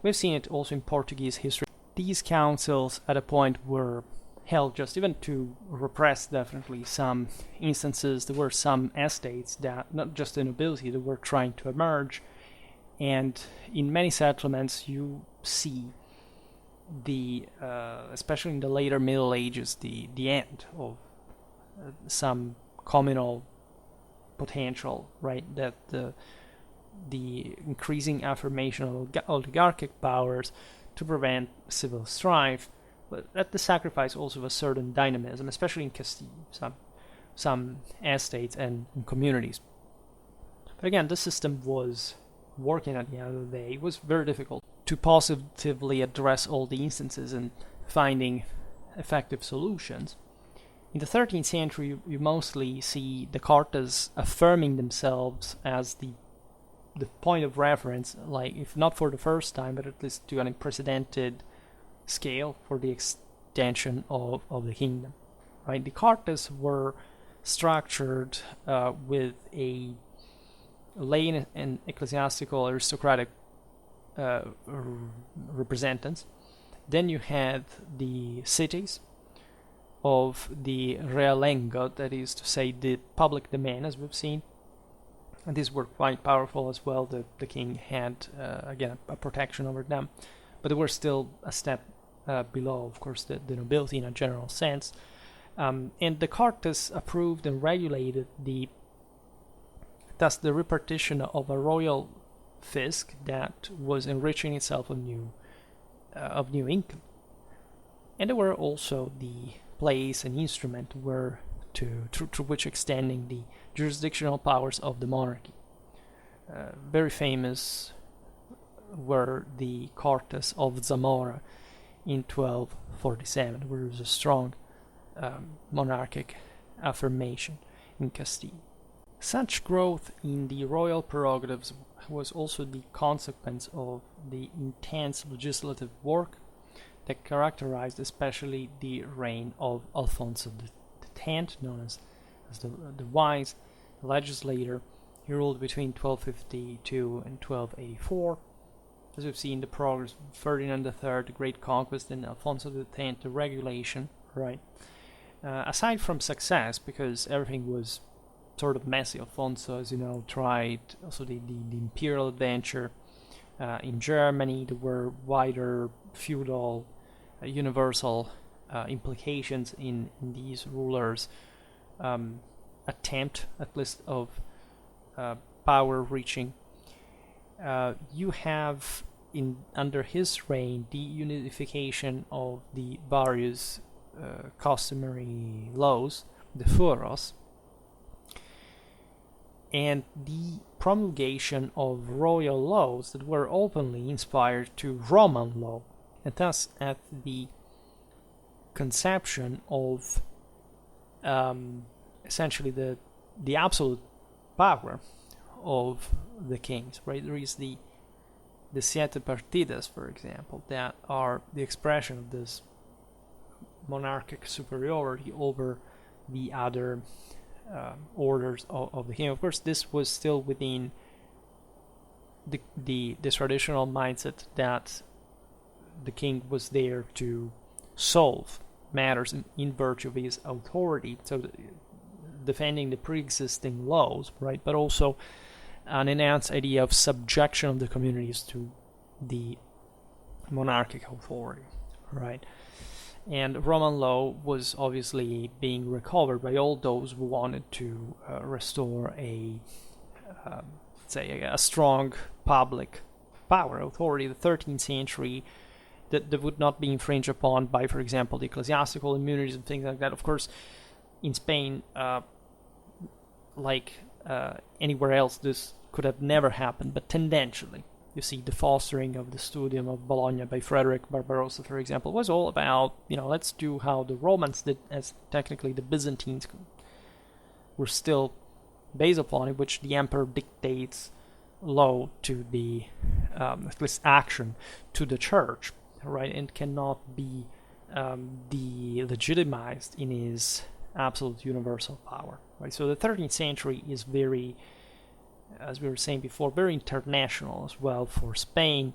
[SPEAKER 1] We've seen it also in Portuguese history. These councils at a point were held just even to repress definitely some instances. There were some estates that, not just the nobility, that were trying to emerge, and in many settlements you see especially in the later Middle Ages, the end of some communal potential, right? That the increasing affirmation of oligarchic powers to prevent civil strife, but at the sacrifice also of a certain dynamism, especially in Castile, some estates and communities. But again, this system was working at the end of the day. It was very difficult to positively address all the instances and finding effective solutions. In the 13th century, you mostly see the Cartas affirming themselves as the point of reference, like if not for the first time, but at least to an unprecedented scale for the extension of the kingdom. Right? The Cartas were structured with a lay and ecclesiastical aristocratic representants. Then you had the cities of the realengo, that is to say the public domain, as we've seen. And these were quite powerful as well. The king had, again, a protection over them. But they were still a step below, of course, the nobility in a general sense. And the Cartas approved and regulated thus the repartition of a royal fisc that was enriching itself of new income. And there were also the place and instrument were through which extending the jurisdictional powers of the monarchy. Very famous were the Cartas of Zamora in 1247, where there was a strong monarchic affirmation in Castile. Such growth in the royal prerogatives was also the consequence of the intense legislative work that characterized especially the reign of Alfonso X, known as the Wise, the legislator. He ruled between 1252 and 1284. As we've seen, the progress of Ferdinand III, the Great Conquest, and Alfonso X, the regulation, right? Aside from success, because everything was sort of messy, Alfonso, as you know, tried also the imperial adventure in Germany. There were wider feudal, universal implications in these rulers' attempt, at least, of power reaching. You have under his reign the unification of the various customary laws, the fueros, and the promulgation of royal laws that were openly inspired to Roman law, and thus at the conception of essentially the absolute power of the kings. Right? There is the siete partidas, for example, that are the expression of this monarchic superiority over the other orders of the king. Of course, this was still within the traditional mindset that the king was there to solve matters in virtue of his authority, so defending the pre-existing laws, right? But also an enhanced idea of subjection of the communities to the monarchic authority, right? And Roman law was obviously being recovered by all those who wanted to restore a strong public power authority. The 13th century that would not be infringed upon by, for example, the ecclesiastical immunities and things like that. Of course, in Spain, anywhere else, this could have never happened, but tendentially, you see the fostering of the Studium of Bologna by Frederick Barbarossa, for example, was all about, let's do how the Romans did, as technically the Byzantines were still based upon it, which the emperor dictates law to the, at least action, to the church, right, and cannot be legitimized in his absolute universal power, right? So the 13th century is very, as we were saying before, very international as well for Spain,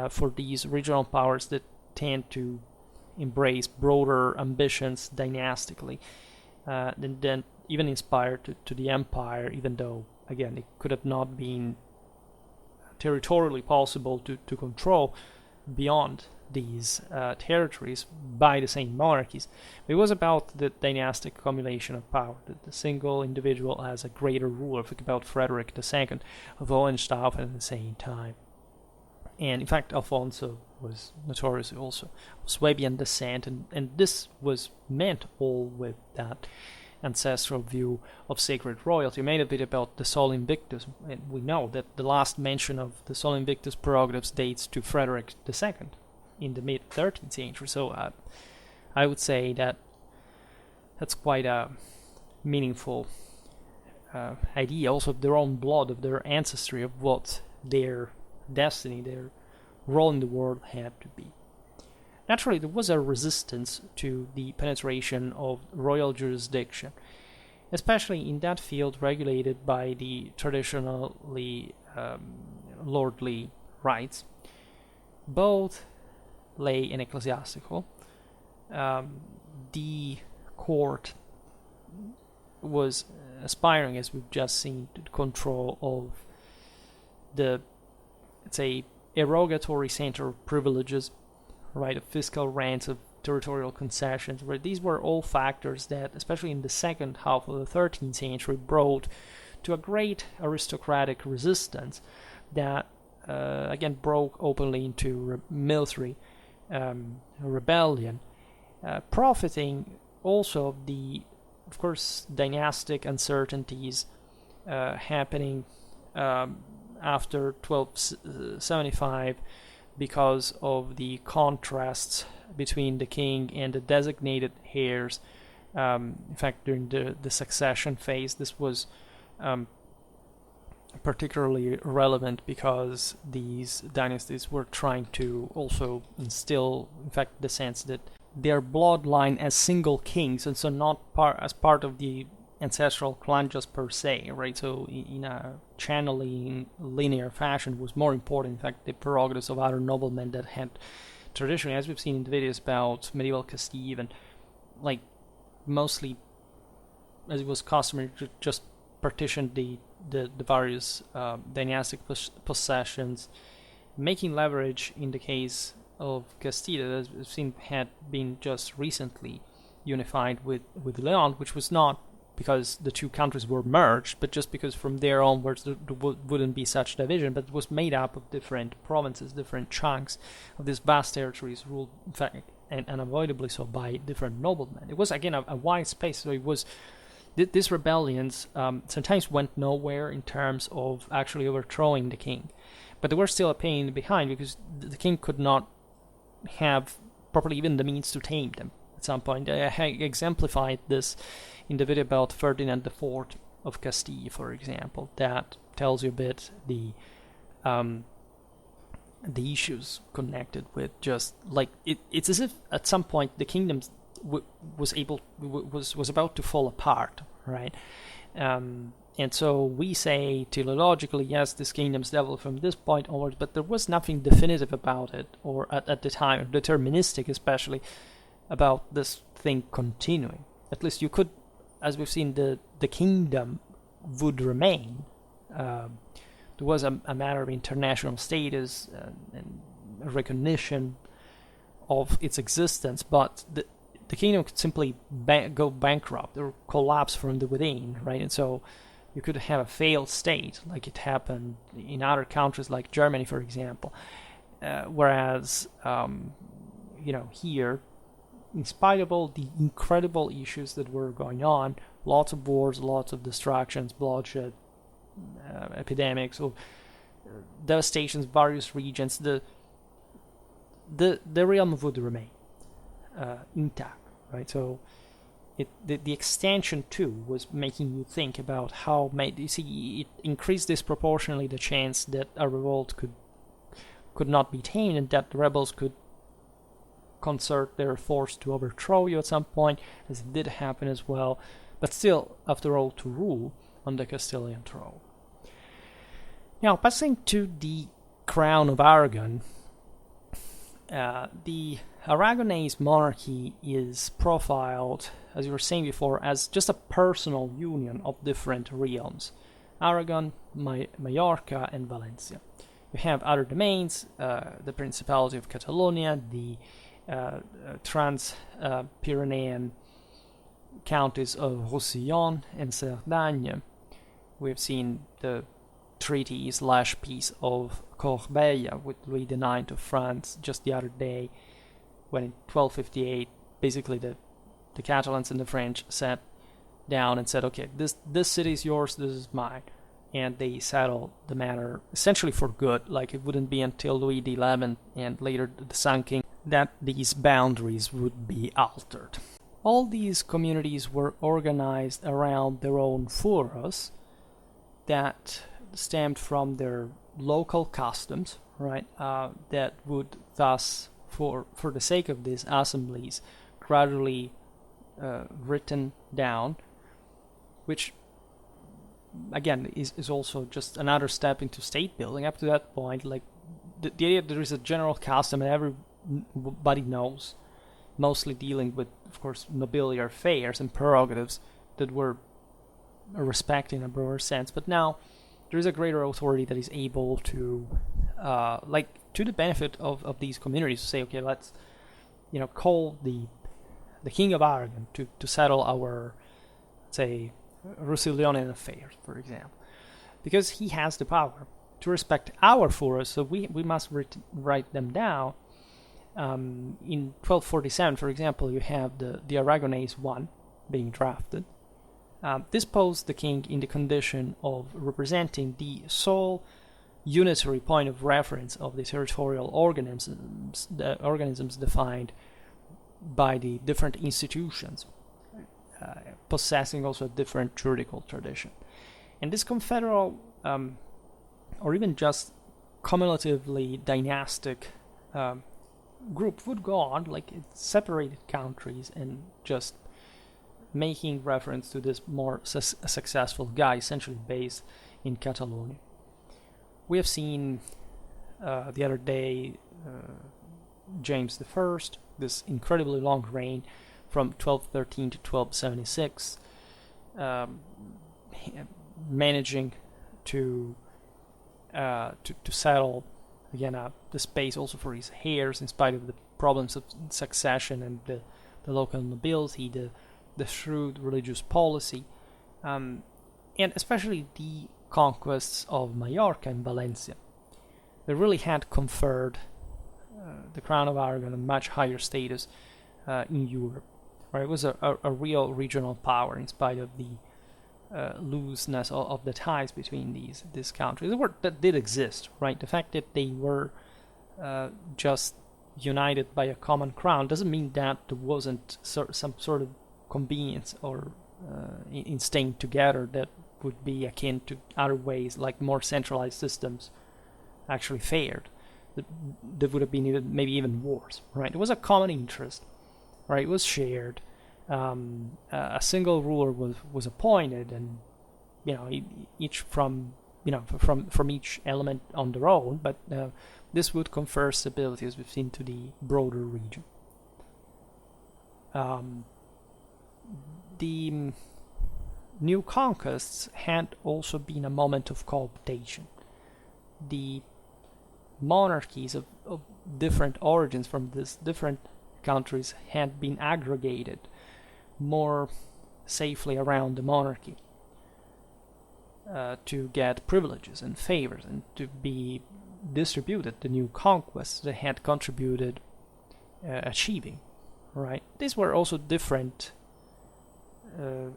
[SPEAKER 1] for these regional powers that tend to embrace broader ambitions dynastically, and then even inspired to the empire, even though, again, it could have not been territorially possible to control beyond these territories by the same monarchies. It was about the dynastic accumulation of power, that the single individual as a greater ruler. Think about Frederick II of Hohenstaufen at the same time. And in fact, Alfonso was notoriously also of Swabian descent, and this was meant all with that ancestral view of sacred royalty. We made a bit about the Sol Invictus, and we know that the last mention of the Sol Invictus prerogatives dates to Frederick II in the mid-13th century. So I would say that that's quite a meaningful idea, also of their own blood, of their ancestry, of what their destiny, their role in the world had to be. Naturally, there was a resistance to the penetration of royal jurisdiction, especially in that field regulated by the traditionally lordly rights, both lay and ecclesiastical. The court was aspiring, as we've just seen, to control of the, let's say, erogatory center of privileges, right, of fiscal rents, of territorial concessions, where these were all factors that, especially in the second half of the 13th century, brought to a great aristocratic resistance that, again, broke openly into military rebellion, profiting also of the, of course, dynastic uncertainties happening after 1275 because of the contrasts between the king and the designated heirs. In fact, during the succession phase, this was particularly relevant because these dynasties were trying to also instill, in fact, the sense that their bloodline as single kings, and so not as part of the ancestral clan just per se, right? So in a channeling linear fashion was more important, in fact, the prerogatives of other noblemen that had traditionally, as we've seen in the videos about medieval Castile, and like mostly, as it was customary, to just partition the various dynastic possessions, making leverage in the case of Castile, as we've seen, had been just recently unified with Leon, which was not because the two countries were merged, but just because from there onwards there wouldn't be such division, but it was made up of different provinces, different chunks of these vast territories ruled, in fact, and unavoidably so, by different noblemen. It was, again, a wide space, so it was these rebellions sometimes went nowhere in terms of actually overthrowing the king, but they were still a pain behind because the king could not have properly even the means to tame them at some point. I exemplified this in the video about Ferdinand IV of Castile, for example. That tells you a bit the issues connected with just like it's as if at some point the kingdom was about to fall apart, right? And so we say teleologically, yes, this kingdom's developed from this point onwards, but there was nothing definitive about it, or at the time, deterministic especially, about this thing continuing. At least you could, as we've seen, the kingdom would remain. There was a matter of international status, and recognition of its existence, but the kingdom could simply go bankrupt or collapse from the within, right? And so you could have a failed state, like it happened in other countries like Germany, for example. Whereas, here, in spite of all the incredible issues that were going on, lots of wars, lots of destructions, bloodshed, epidemics, or devastations, various regions, the realm would remain intact, right? So the extension too was making you think about how it increased disproportionately the chance that a revolt could not be tamed, and that the rebels could concert their force to overthrow you at some point, as it did happen as well, but still, after all, to rule on the Castilian throne. Now, passing to the crown of Aragon, the Aragonese monarchy is profiled, as you were saying before, as just a personal union of different realms: Aragon, Majorca, and Valencia. You have other domains, the Principality of Catalonia, the Trans-Pyrenean counties of Roussillon and Cerdagne. We've seen the treaty/peace of Corbeil with Louis IX of France just the other day, when in 1258 basically the Catalans and the French sat down and said, okay, this city is yours, this is mine, and they settled the matter essentially for good. Like, it wouldn't be until Louis XI and later the Sun King that these boundaries would be altered. All these communities were organized around their own furos that stemmed from their local customs, right? That would thus, for the sake of these assemblies, gradually written down, which again is also just another step into state building. Up to that point, like the idea that there is a general custom and everybody knows, mostly dealing with, of course, nobiliary affairs and prerogatives that were respected in a broader sense. But now there is a greater authority that is able to, to the benefit of these communities, to say, okay, let's, call the King of Aragon to settle our, say, Roussillonian affairs, for example, because he has the power to respect our furos, so we must write them down. In 1247, for example, you have the Aragonese I being drafted. This posed the king in the condition of representing the sole unitary point of reference of the territorial organisms defined by the different institutions, possessing also a different juridical tradition. And this confederal, or even just cumulatively dynastic group would go on, like it separated countries and just making reference to this more successful guy, essentially based in Catalonia. We have seen the other day James I, this incredibly long reign from 1213 to 1276, managing to settle again the space also for his heirs, in spite of the problems of succession and the local nobility, the shrewd religious policy, and especially the conquests of Majorca and Valencia. They really had conferred the crown of Aragon a much higher status in Europe. Right? It was a real regional power, in spite of the looseness of the ties between these countries that did exist. Right? The fact that they were just united by a common crown doesn't mean that there wasn't some sort of convenience or in staying together that would be akin to other ways, like more centralized systems actually fared. There would have been maybe even wars. Right? It was a common interest. Right? It was shared. A single ruler was appointed, and each from each element on their own. But this would confer stability, as we've seen, to the broader region. The new conquests had also been a moment of cooptation. The monarchies of different origins from these different countries had been aggregated more safely around the monarchy to get privileges and favors and to be distributed the new conquests they had contributed achieving, right? These were also different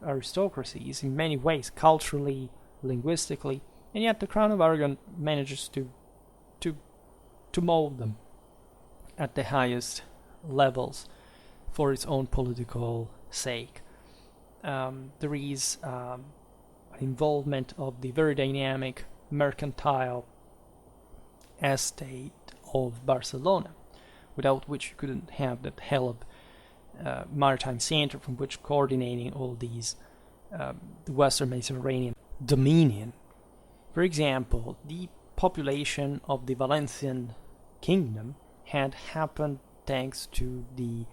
[SPEAKER 1] aristocracies in many ways, culturally, linguistically, and yet the Crown of Aragon manages to mold them at the highest levels for its own political sake. There is involvement of the very dynamic mercantile estate of Barcelona, without which you couldn't have that hell of maritime center from which coordinating all these the Western Mediterranean dominion. For example, the population of the Valencian kingdom had happened thanks to the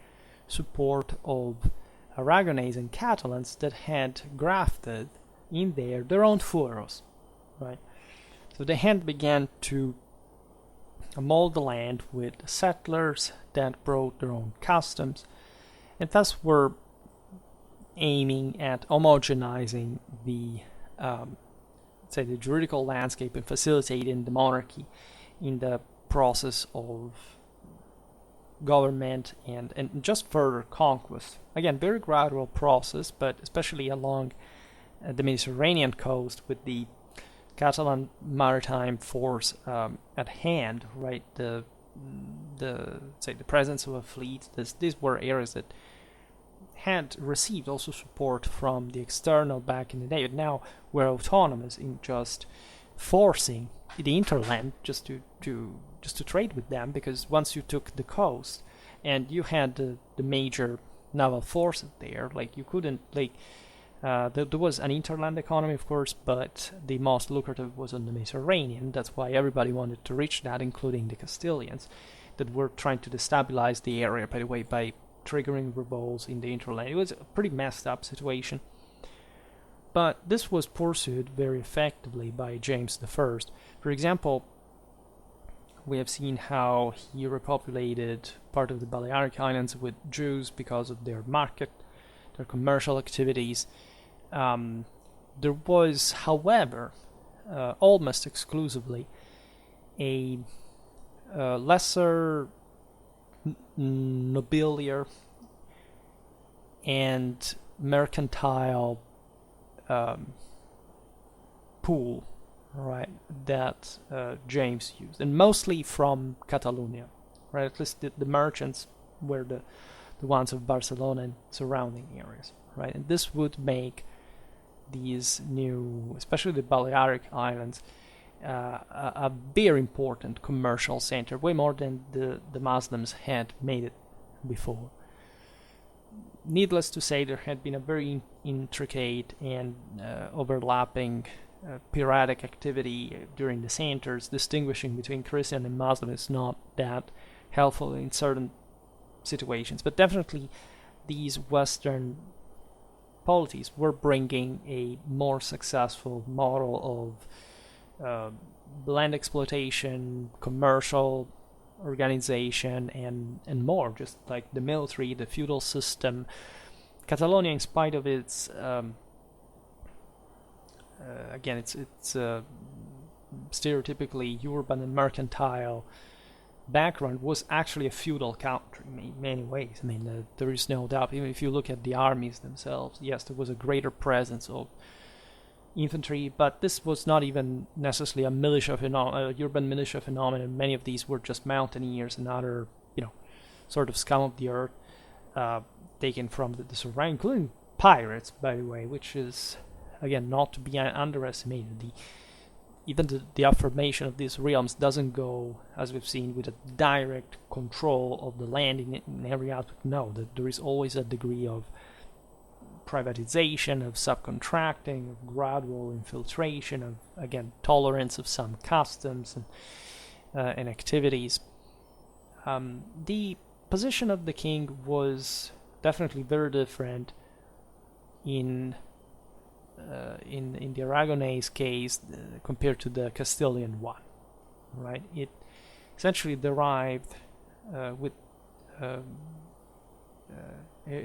[SPEAKER 1] support of Aragonese and Catalans that had grafted in there their own fueros, right? So they had began to mold the land with settlers that brought their own customs, and thus were aiming at homogenizing the say the juridical landscape and facilitating the monarchy in the process of government and just further conquest. Again, very gradual process, but especially along the Mediterranean coast with the Catalan maritime force at hand, right? The presence of a fleet. These were areas that had received also support from the external back in the day, but now were autonomous in just forcing the interland just to trade with them, because once you took the coast and you had the major naval forces there, like you couldn't there was an interland economy, of course, but the most lucrative was on the Mediterranean. That's why everybody wanted to reach that, including the Castilians, that were trying to destabilize the area, by the way, by triggering revolts in the interland. It was a pretty messed up situation. But this was pursued very effectively by James I. For example, we have seen how he repopulated part of the Balearic Islands with Jews because of their market, their commercial activities. There was, however, almost exclusively a lesser nobiliar and mercantile pool, right, that James used, and mostly from Catalonia, right? At least the merchants were the ones of Barcelona and surrounding areas, right? And this would make these new, especially the Balearic Islands, a very important commercial center, way more than the Muslims had made it before. Needless to say, there had been a very intricate and overlapping piratic activity during the centers. Distinguishing between Christian and Muslim is not that helpful in certain situations, but definitely these Western polities were bringing a more successful model of land exploitation, commercial organization, and more, just like the military, the feudal system. Catalonia, in spite of its again, it's stereotypically urban and mercantile background, was actually a feudal country in many ways. I mean, there is no doubt. Even if you look at the armies themselves, yes, there was a greater presence of infantry, but this was not even necessarily a militia urban militia phenomenon. Many of these were just mountaineers and other, sort of scum of the earth, taken from the surrounding, including pirates, by the way, which is, again, not to be underestimated. Even the affirmation of these realms doesn't go, as we've seen, with a direct control of the land in every aspect. No, that there is always a degree of privatization, of subcontracting, of gradual infiltration, of, again, tolerance of some customs and activities. The position of the king was definitely very different in the Aragonese case compared to the Castilian one, right? It essentially derived with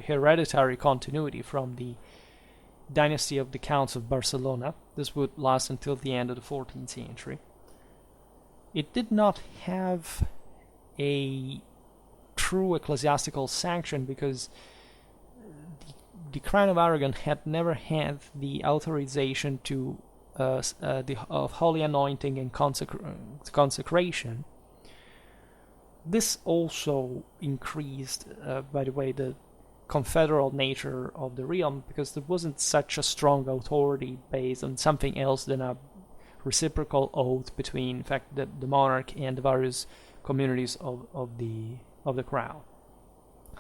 [SPEAKER 1] hereditary continuity from the dynasty of the Counts of Barcelona. This would last until the end of the 14th century. It did not have a true ecclesiastical sanction because the Crown of Aragon had never had the authorization to of holy anointing and consecration. This also increased, by the way, the confederal nature of the realm, because there wasn't such a strong authority based on something else than a reciprocal oath between, in fact, the monarch and the various communities of the crown.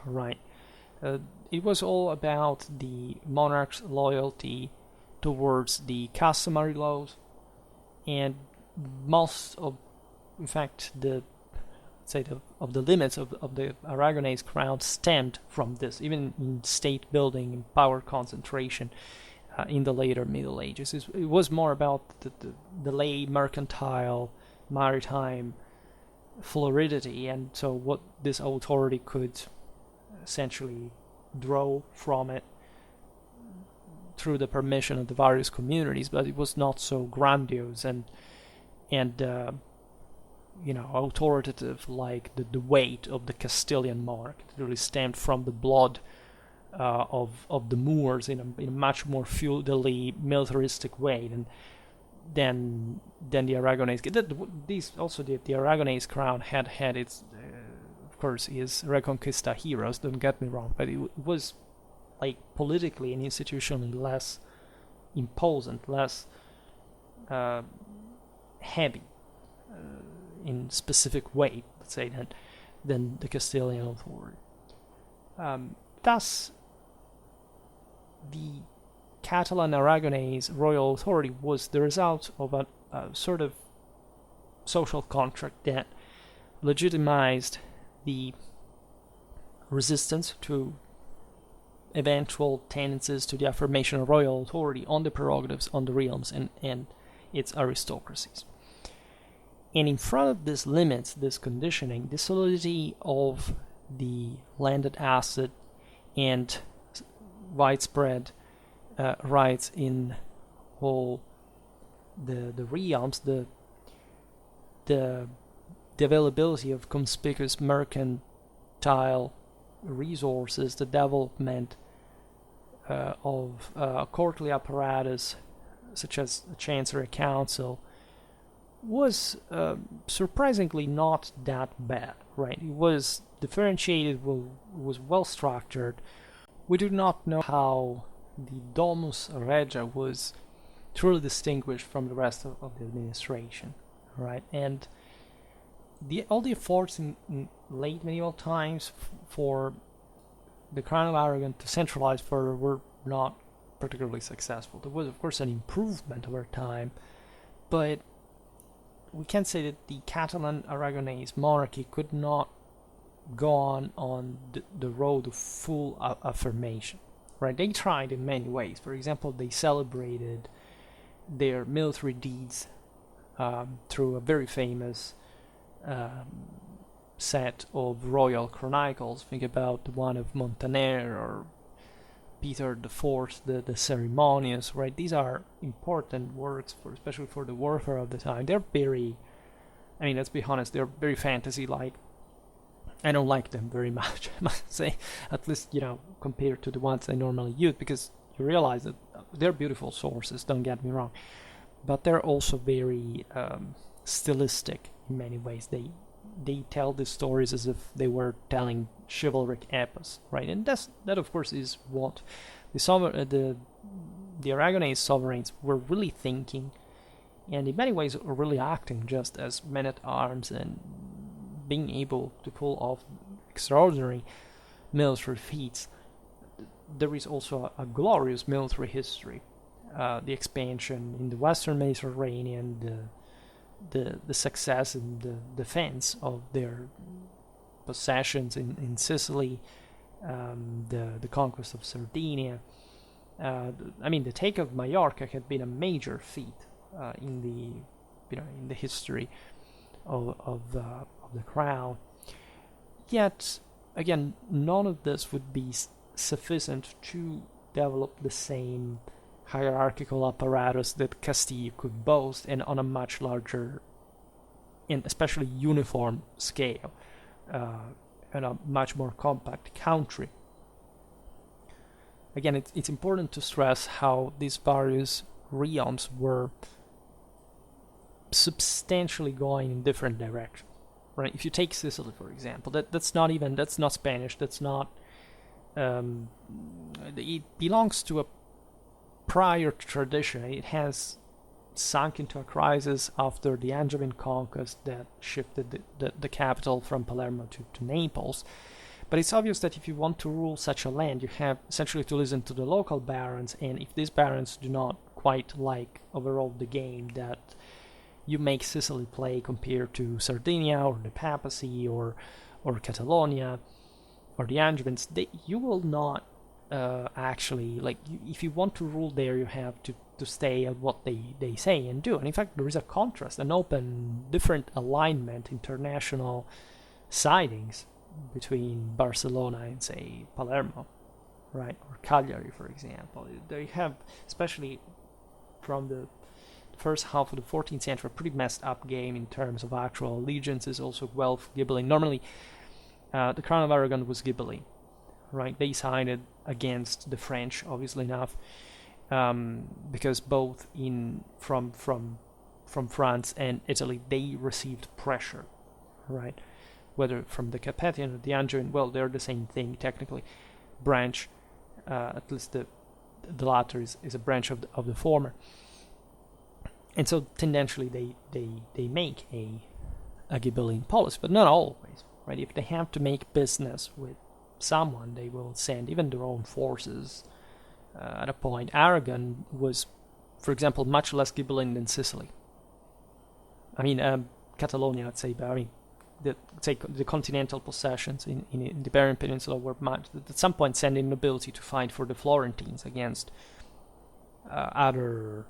[SPEAKER 1] Right. It was all about the monarch's loyalty towards the customary laws, and most of, in fact, the limits of the Aragonese crown stemmed from this, even in state building and power concentration in the later Middle Ages. It was more about the lay mercantile, maritime fluidity, and so what this authority could essentially draw from it through the permission of the various communities, but it was not so grandiose and authoritative like the weight of the Castilian monarch. It really stemmed from the blood of the Moors in a much more feudally militaristic way than the Aragonese. The Aragonese crown had its, of course, his Reconquista heroes. Don't get me wrong, but it was like politically and institutionally less imposant, less heavy in specific weight, let's say, than the Castilian authority. Thus, the Catalan Aragonese royal authority was the result of a sort of social contract that legitimized the resistance to eventual tendencies to the affirmation of royal authority on the prerogatives, on the realms, and its aristocracies. And in front of this limits, this conditioning, the solidity of the landed asset and widespread rights in all the realms, the availability of conspicuous mercantile resources, the development of courtly apparatus such as a chancery council, was surprisingly not that bad, right? It was differentiated, was well structured. We do not know how the Domus Regia was truly distinguished from the rest of the administration, right? And all the efforts in late medieval times for the Crown of Aragon to centralize further were not particularly successful. There was, of course, an improvement over time, but we can say that the Catalan Aragonese monarchy could not go on the road to full affirmation, right? They tried in many ways. For example, they celebrated their military deeds through a very famous set of royal chronicles. Think about the one of Montaner or Peter IV, the Ceremonious, right? These are important works, especially for the warfare of the time. They're very, let's be honest, they're very fantasy-like. I don't like them very much, I must say, at least, compared to the ones I normally use, because you realize that they're beautiful sources, don't get me wrong, but they're also very stylistic in many ways. They tell the stories as if they were telling chivalric epos, right? And that of course is what the Aragonese sovereigns were really thinking, and in many ways were really acting just as men-at-arms and being able to pull off extraordinary military feats. There is also a glorious military history, the expansion in the Western Mediterranean, the success and the defense of their possessions in Sicily, the conquest of Sardinia. The take of Majorca had been a major feat in the history of the crown. Yet, again, none of this would be sufficient to develop the same hierarchical apparatus that Castile could boast, and on a much larger and especially uniform scale, and a much more compact country. Again, it's important to stress how these various realms were substantially going in different directions. Right? If you take Sicily, for example, that's not Spanish. That's not. It belongs to a prior tradition. It has sunk into a crisis after the Angevin conquest that shifted the capital from Palermo to Naples. But it's obvious that if you want to rule such a land, you have essentially to listen to the local barons, and if these barons do not quite like overall the game that you make Sicily play compared to Sardinia or the Papacy or Catalonia or the Angevins, you will not actually, like, if you want to rule there, you have to stay at what they say and do. And in fact, there is a contrast, an open, different alignment, international sidings between Barcelona and, say, Palermo, right, or Cagliari, for example. They have, especially from the first half of the 14th century, a pretty messed up game in terms of actual allegiances, also Guelph, Ghibelline. Normally, the Crown of Aragon was Ghibelline, right? They sided against the French, obviously enough, because both from France and Italy, they received pressure, right? Whether from the Carpathian or the Angevin, well, they're the same thing technically. Branch, at least the latter is a branch of the former. And so tendentially they make a Ghibelline policy, but not always, right? If they have to make business with someone, they will send even their own forces. At a point, Aragon was, for example, much less Ghibelline than Sicily. I mean, Catalonia, I'd say, but I mean, the continental possessions in the Iberian Peninsula were much, at some point, sending nobility to fight for the Florentines against other,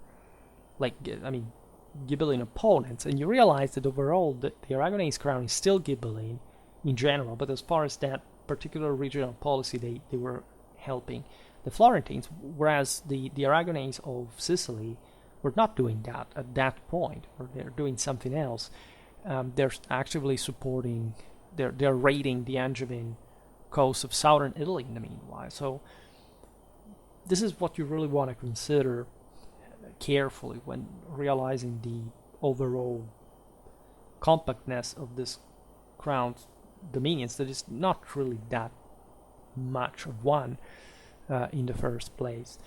[SPEAKER 1] Ghibelline opponents. And you realize that overall, the Aragonese crown is still Ghibelline in general, but as far as that particular regional policy, they were helping the Florentines, whereas the Aragonese of Sicily were not doing that at that point, or they're doing something else. They're actively supporting, they're raiding the Angevin coast of southern Italy in the meanwhile. So this is what you really want to consider carefully when realizing the overall compactness of this crown's dominions, that is not really that much of one in the first place.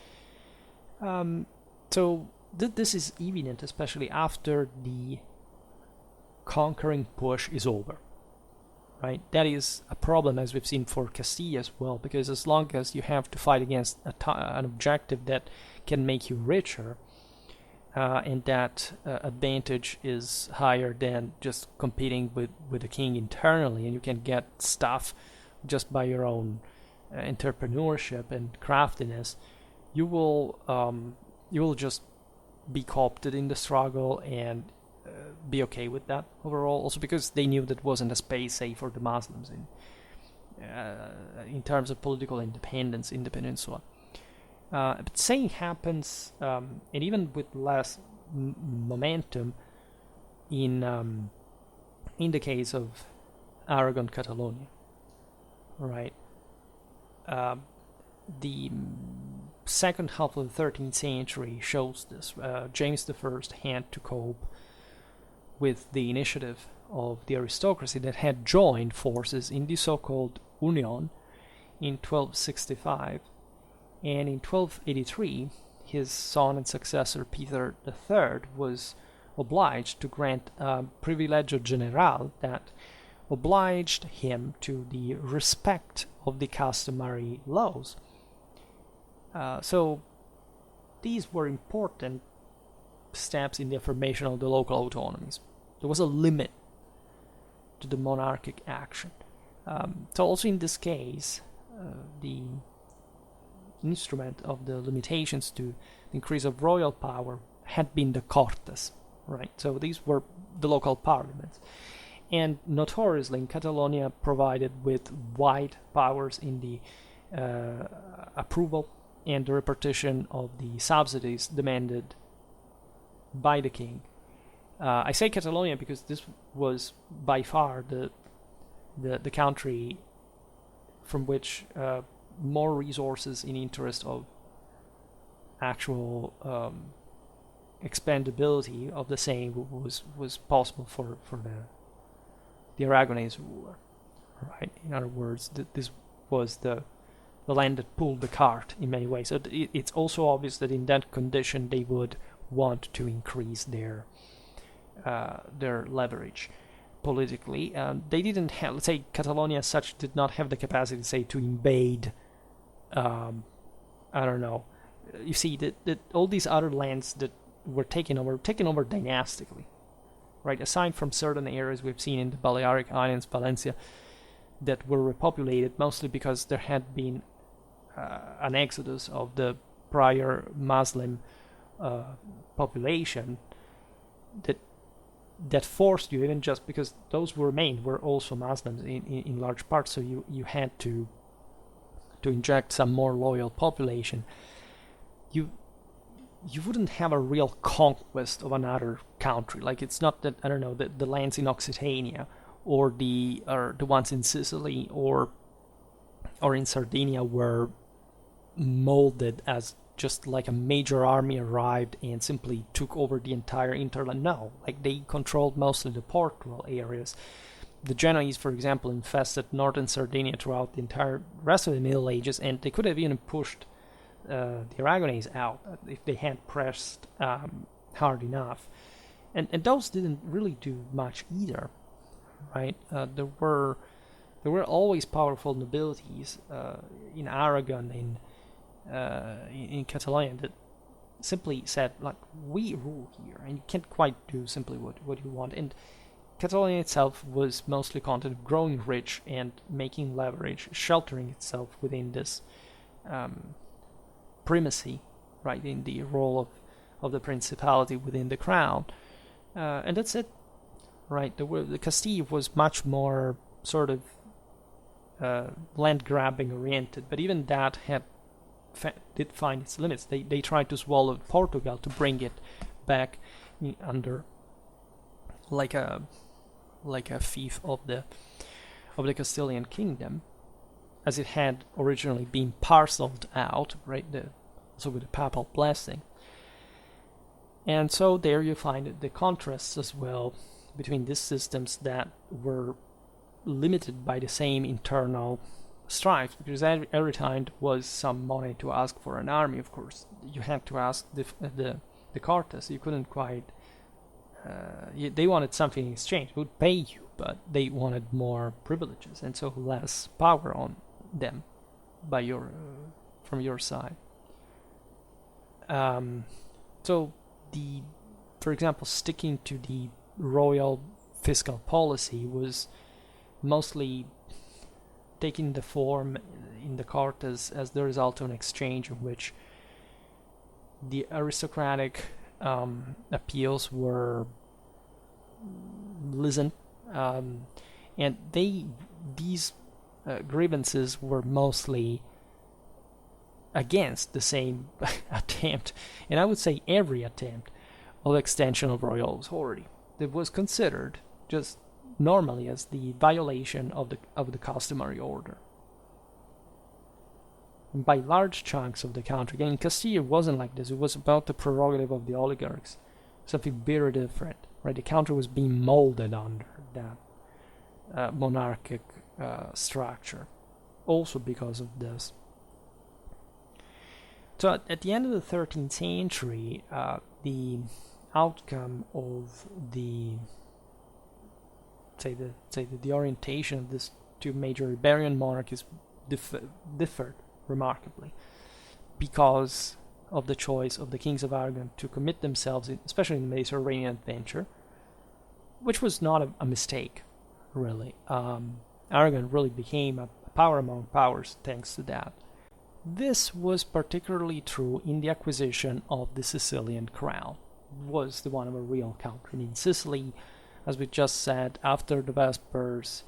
[SPEAKER 1] So this is evident, especially after the conquering push is over, right? That is a problem, as we've seen for Castile as well, because as long as you have to fight against an objective that can make you richer, and that advantage is higher than just competing with the king internally, and you can get stuff just by your own entrepreneurship and craftiness, you will just be co-opted in the struggle and be okay with that overall. Also because they knew that wasn't a space, say, for the Muslims in terms of political independence in the peninsula. But same happens, and even with less momentum, in the case of Aragon, Catalonia, right? The second half of the 13th century shows this. James I had to cope with the initiative of the aristocracy that had joined forces in the so-called Union in 1265, and in 1283 his son and successor Peter III was obliged to grant a privilegio generale that obliged him to the respect of the customary laws. So these were important steps in the affirmation of the local autonomies. There was a limit to the monarchic action. So also in this case, the instrument of the limitations to the increase of royal power had been the Cortes, right? So these were the local parliaments. And notoriously, Catalonia provided with wide powers in the approval and the repartition of the subsidies demanded by the king. I say Catalonia because this was by far the country from which more resources in interest of actual expandability of the same was possible for the Aragonese ruler, right? In other words, this was the land that pulled the cart in many ways. So it's also obvious that in that condition they would want to increase their leverage politically. They didn't have, let's say, Catalonia as such did not have the capacity, say, to invade. I don't know. You see that all these other lands that were taken over dynastically, right? Aside from certain areas we've seen in the Balearic Islands, Valencia, that were repopulated mostly because there had been an exodus of the prior Muslim population that forced you, even just because those who remained were also Muslims in large part, so you had to inject some more loyal population. You wouldn't have a real conquest of another country. Like, it's not that, I don't know, the lands in Occitania or the ones in Sicily or in Sardinia were molded as just like a major army arrived and simply took over the entire hinterland. No, like, they controlled mostly the portugal areas. The Genoese, for example, infested northern Sardinia throughout the entire rest of the Middle Ages, and they could have even pushed the Aragonese out if they had pressed hard enough. And those didn't really do much either, right? There were always powerful nobilities in Aragon, in Catalonia, that simply said, like, we rule here, and you can't quite do simply what you want. And Catalonia itself was mostly content of growing rich and making leverage, sheltering itself within this primacy, right, in the role of the principality within the crown. And that's it, right? The Castile was much more sort of land grabbing oriented, but even that did find its limits. They tried to swallow Portugal to bring it back under like a fief of the Castilian kingdom, as it had originally been parceled out, right? Also with the papal blessing. And so there you find the contrasts as well between these systems that were limited by the same internal strife, because every time there was some money to ask for an army, of course, you had to ask the Cortes. You couldn't quite. They wanted something in exchange. They would pay you, but they wanted more privileges, and so less power on them from your side. So for example, sticking to the royal fiscal policy was mostly taking the form in the court as the result of an exchange in which the aristocratic appeals were listened, and these grievances were mostly against the same attempt, and I would say every attempt of extension of royal authority that was considered just normally as the violation of the customary order. And by large chunks of the country. Again, in Castile, it wasn't like this. It was about the prerogative of the oligarchs, something very different, right? The country was being molded under that monarchic structure, also because of this. So at the end of the 13th century, the outcome of the orientation of these two major Iberian monarchies differed remarkably because of the choice of the kings of Aragon to commit themselves, especially in the Mediterranean adventure, which was not a mistake, really. Aragon really became a power among powers thanks to that. This was particularly true in the acquisition of the Sicilian crown. It was the one of a real country. In Sicily, as we just said, after the Vespers,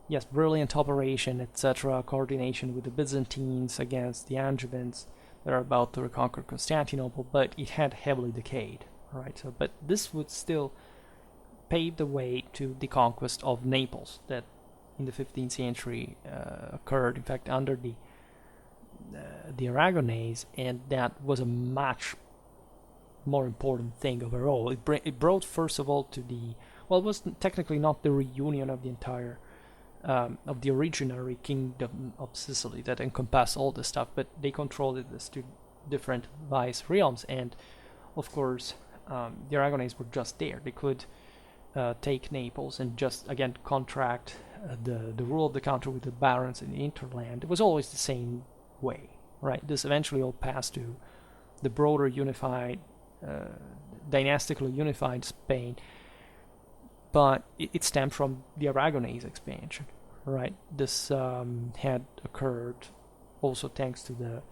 [SPEAKER 1] yes, brilliant operation, etc., coordination with the Byzantines against the Angevins that are about to reconquer Constantinople, but it had heavily decayed, right? So, but this would still pave the way to the conquest of Naples that in the 15th century occurred, in fact, under the Aragonese, and that was a much more important thing overall. It brought, first of all, to the, well, it was technically not the reunion of the entire of the originary kingdom of Sicily that encompassed all this stuff, but they controlled it as two different vice realms, and of course the Aragonese were just there. They could take Naples and just again contract the rule of the country with the barons in the hinterland. It was always the same way, right? This eventually all passed to the broader unified, dynastically unified Spain, but it stemmed from the Aragonese expansion, right? This had occurred also thanks to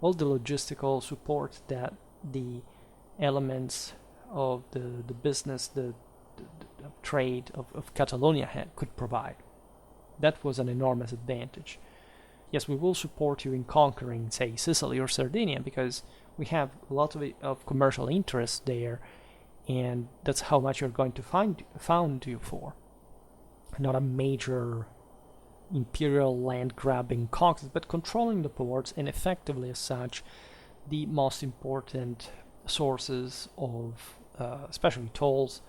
[SPEAKER 1] all the logistical support that the elements of the business, the trade of Catalonia could provide. That was an enormous advantage. Yes, we will support you in conquering, say, Sicily or Sardinia, because we have a lot of commercial interest there, and that's how much you're going to found you for. Not a major imperial land grabbing conquest, but controlling the ports, and effectively as such, the most important sources of especially tolls,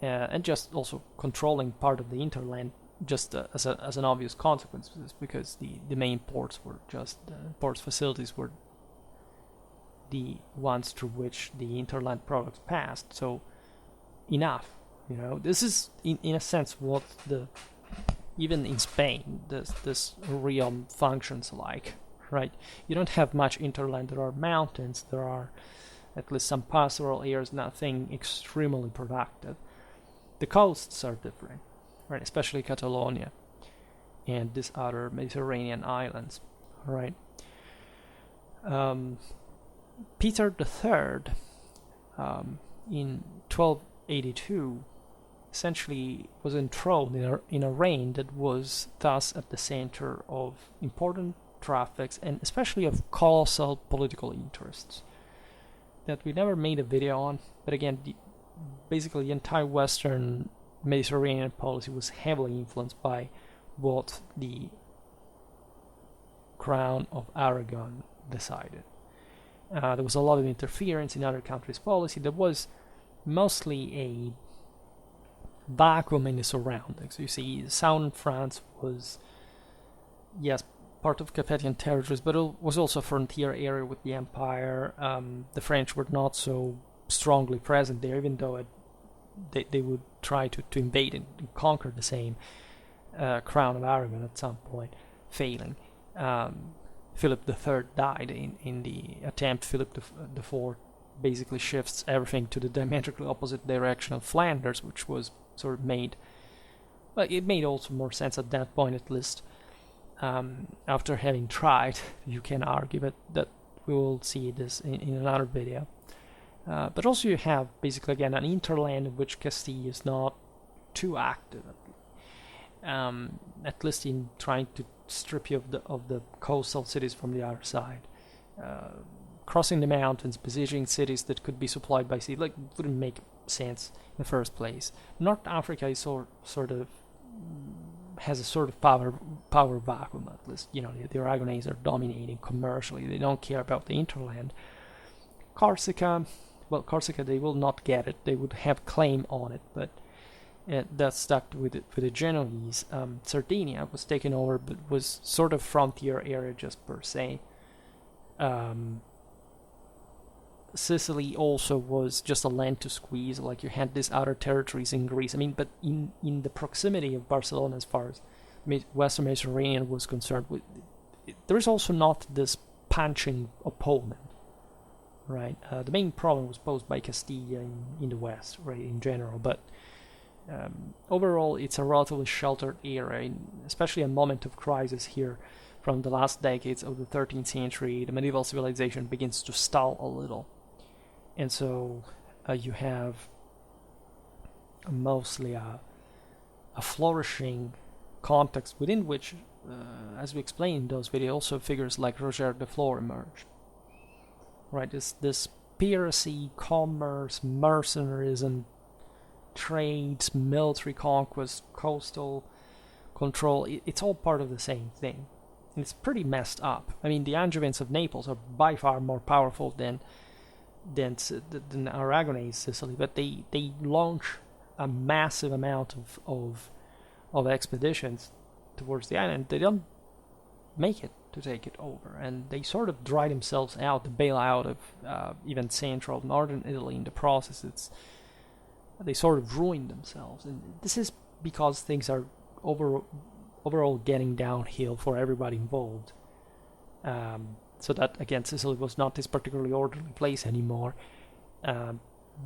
[SPEAKER 1] and just also controlling part of the hinterland, just as an obvious consequence, because the main ports were just ports facilities were the ones through which the hinterland products passed. So enough, this is in a sense what even in Spain this realm functions like, right? You don't have much hinterland. There are mountains, there are at least some pastoral areas, nothing extremely productive. The coasts are different, right? Especially Catalonia and these other Mediterranean islands, right? Peter III, in 1282, essentially was enthroned in a reign that was thus at the center of important traffics and especially of colossal political interests that we never made a video on. But again, basically the entire Western Mediterranean policy was heavily influenced by what the Crown of Aragon decided. There was a lot of interference in other countries' policy. There was mostly a vacuum in the surroundings. You see, southern France was, yes, part of Carpathian territories, but it was also a frontier area with the empire. The French were not so strongly present there, even though they would try to invade and conquer the same Crown of Aragon at some point, failing. Philip III died in the attempt. Philip IV basically shifts everything to the diametrically opposite direction of Flanders, which was sort of made, well, it made also more sense at that point, at least. After having tried, you can argue, but that we will see this in another video. But also you have basically again an hinterland in which Castile is not too active, at least in trying to strip you of the coastal cities from the other side. Crossing the mountains, besieging cities that could be supplied by sea, wouldn't make sense in the first place. North Africa is sort of has a sort of power vacuum, at least. The Aragonese are dominating commercially. They don't care about the hinterland. Corsica, they will not get it. They would have claim on it, but that stuck with the Genoese. Sardinia was taken over, but was sort of frontier area just per se. Sicily also was just a land to squeeze. Like, you had these outer territories in Greece. But in the proximity of Barcelona, as far as Western Mediterranean was concerned, there is also not this punching opponent, right? The main problem was posed by Castile in the west, right, in general, but overall it's a relatively sheltered area, especially a moment of crisis here. From the last decades of the 13th century, the medieval civilization begins to stall a little. And so you have mostly a flourishing context within which, as we explained in those videos, also figures like Roger de Flor emerge. Right, this piracy, commerce, mercenarism, trades, military conquest, coastal control, it's all part of the same thing. And it's pretty messed up. I mean, the Angevins of Naples are by far more powerful than Aragonese Sicily, but they launch a massive amount of expeditions towards the island. They don't make it to take it over, and they sort of dry themselves out, the bailout of even central northern Italy in the process. They sort of ruin themselves, and this is because things are overall getting downhill for everybody involved. So that, again, Sicily was not this particularly orderly place anymore,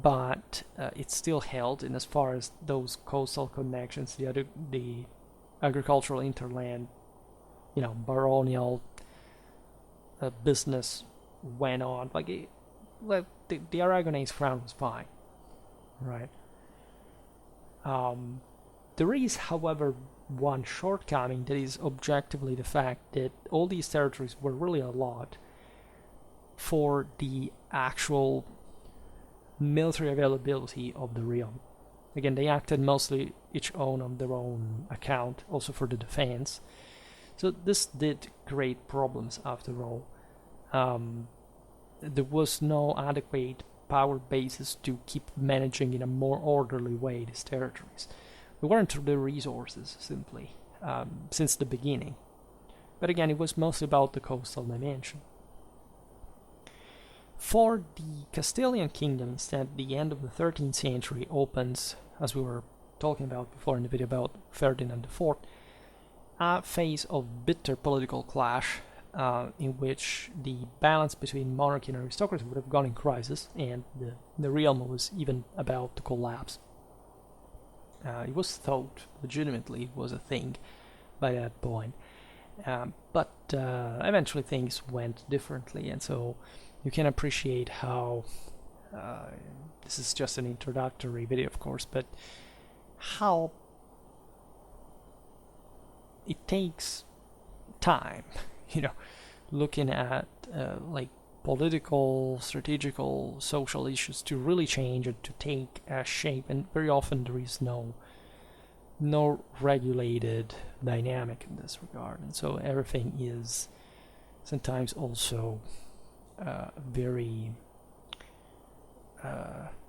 [SPEAKER 1] but it's still held. And as far as those coastal connections, the agricultural interland, baronial business went on. The Aragonese crown was fine, right? There is, however, one shortcoming that is objectively the fact that all these territories were really a lot for the actual military availability of the realm. Again, they acted mostly each on their own account, also for the defense. So this did create problems after all. There was no adequate power basis to keep managing in a more orderly way these territories. There weren't the resources, simply, since the beginning. But again, it was mostly about the coastal dimension. For the Castilian kingdom, instead, the end of the 13th century opens, as we were talking about before in the video about Ferdinand IV, a phase of bitter political clash, in which the balance between monarchy and aristocracy would have gone in crisis, and the realm was even about to collapse. It was thought, legitimately, it was a thing by that point. But eventually things went differently, and so you can appreciate how, this is just an introductory video, of course, but how it takes time, looking at political, strategical, social issues to really change and to take shape, and very often there is no regulated dynamic in this regard, and so everything is sometimes also very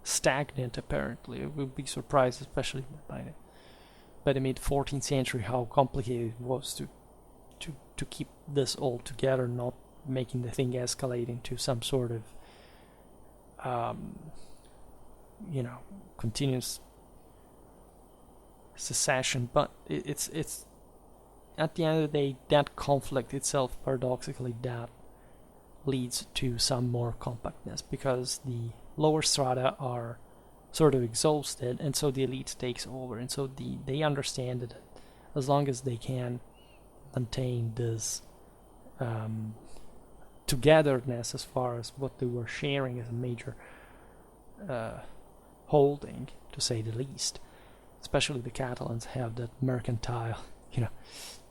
[SPEAKER 1] stagnant. Apparently, we would be surprised, especially by the mid 14th century, how complicated it was to keep this all together, not making the thing escalate into some sort of continuous secession. But it's at the end of the day, that conflict itself, paradoxically, that leads to some more compactness, because the lower strata are sort of exhausted, and so the elite takes over, and so they understand that as long as they can maintain this togetherness as far as what they were sharing as a major holding, to say the least. Especially the Catalans have that mercantile,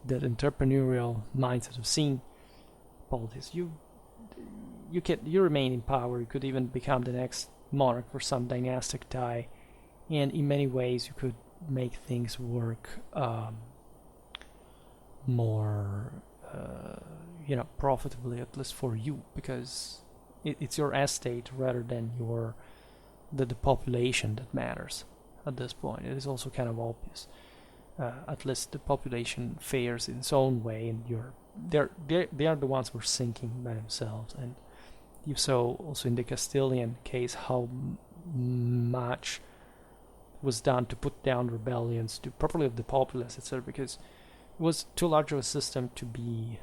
[SPEAKER 1] that entrepreneurial mindset of seeing politics. You remain in power. You could even become the next monarch for some dynastic tie, and in many ways you could make things work more profitably, at least for you, because it's your estate rather than the population that matters at this point. It is also kind of obvious. At least the population fares in its own way, and they are the ones who are sinking by themselves. And you saw also in the Castilian case how much was done to put down rebellions, to properly of the populace, etc., because it was too large of a system to be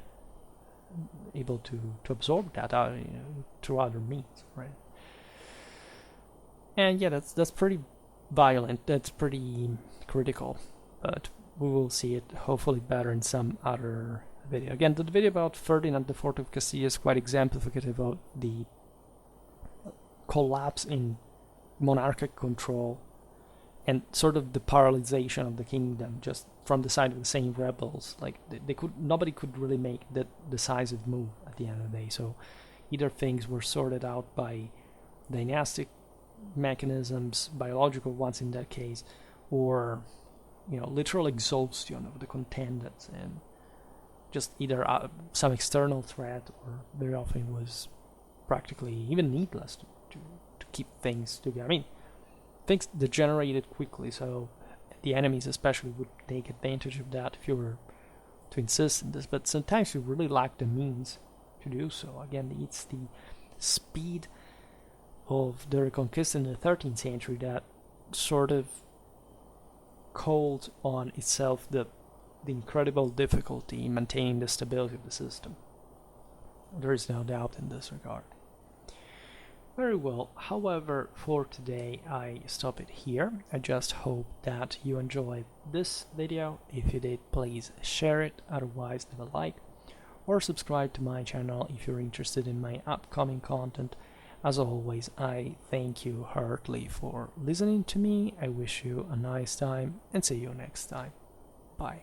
[SPEAKER 1] able to absorb that through other means, right? And yeah, that's pretty violent, that's pretty critical, but we will see it hopefully better in some other video. Again, the video about Ferdinand IV of Castile is quite exemplificative of the collapse in monarchic control and sort of the paralyzation of the kingdom just from the side of the same rebels. Like nobody could really make that decisive move at the end of the day. So either things were sorted out by dynastic mechanisms, biological ones in that case, or literal exhaustion of the contenders, and just either some external threat, or very often it was practically even needless to keep things together. I mean, things degenerated quickly, so the enemies especially would take advantage of that if you were to insist on this, but sometimes you really lack the means to do so. Again, it's the speed of the Reconquista in the 13th century that sort of called on itself the incredible difficulty in maintaining the stability of the system. There is no doubt in this regard. Very well, however, for today I stop it here. I just hope that you enjoyed this video. If you did, please share it, otherwise leave a like, or subscribe to my channel if you're interested in my upcoming content. As always, I thank you heartily for listening to me. I wish you a nice time, and see you next time. Bye.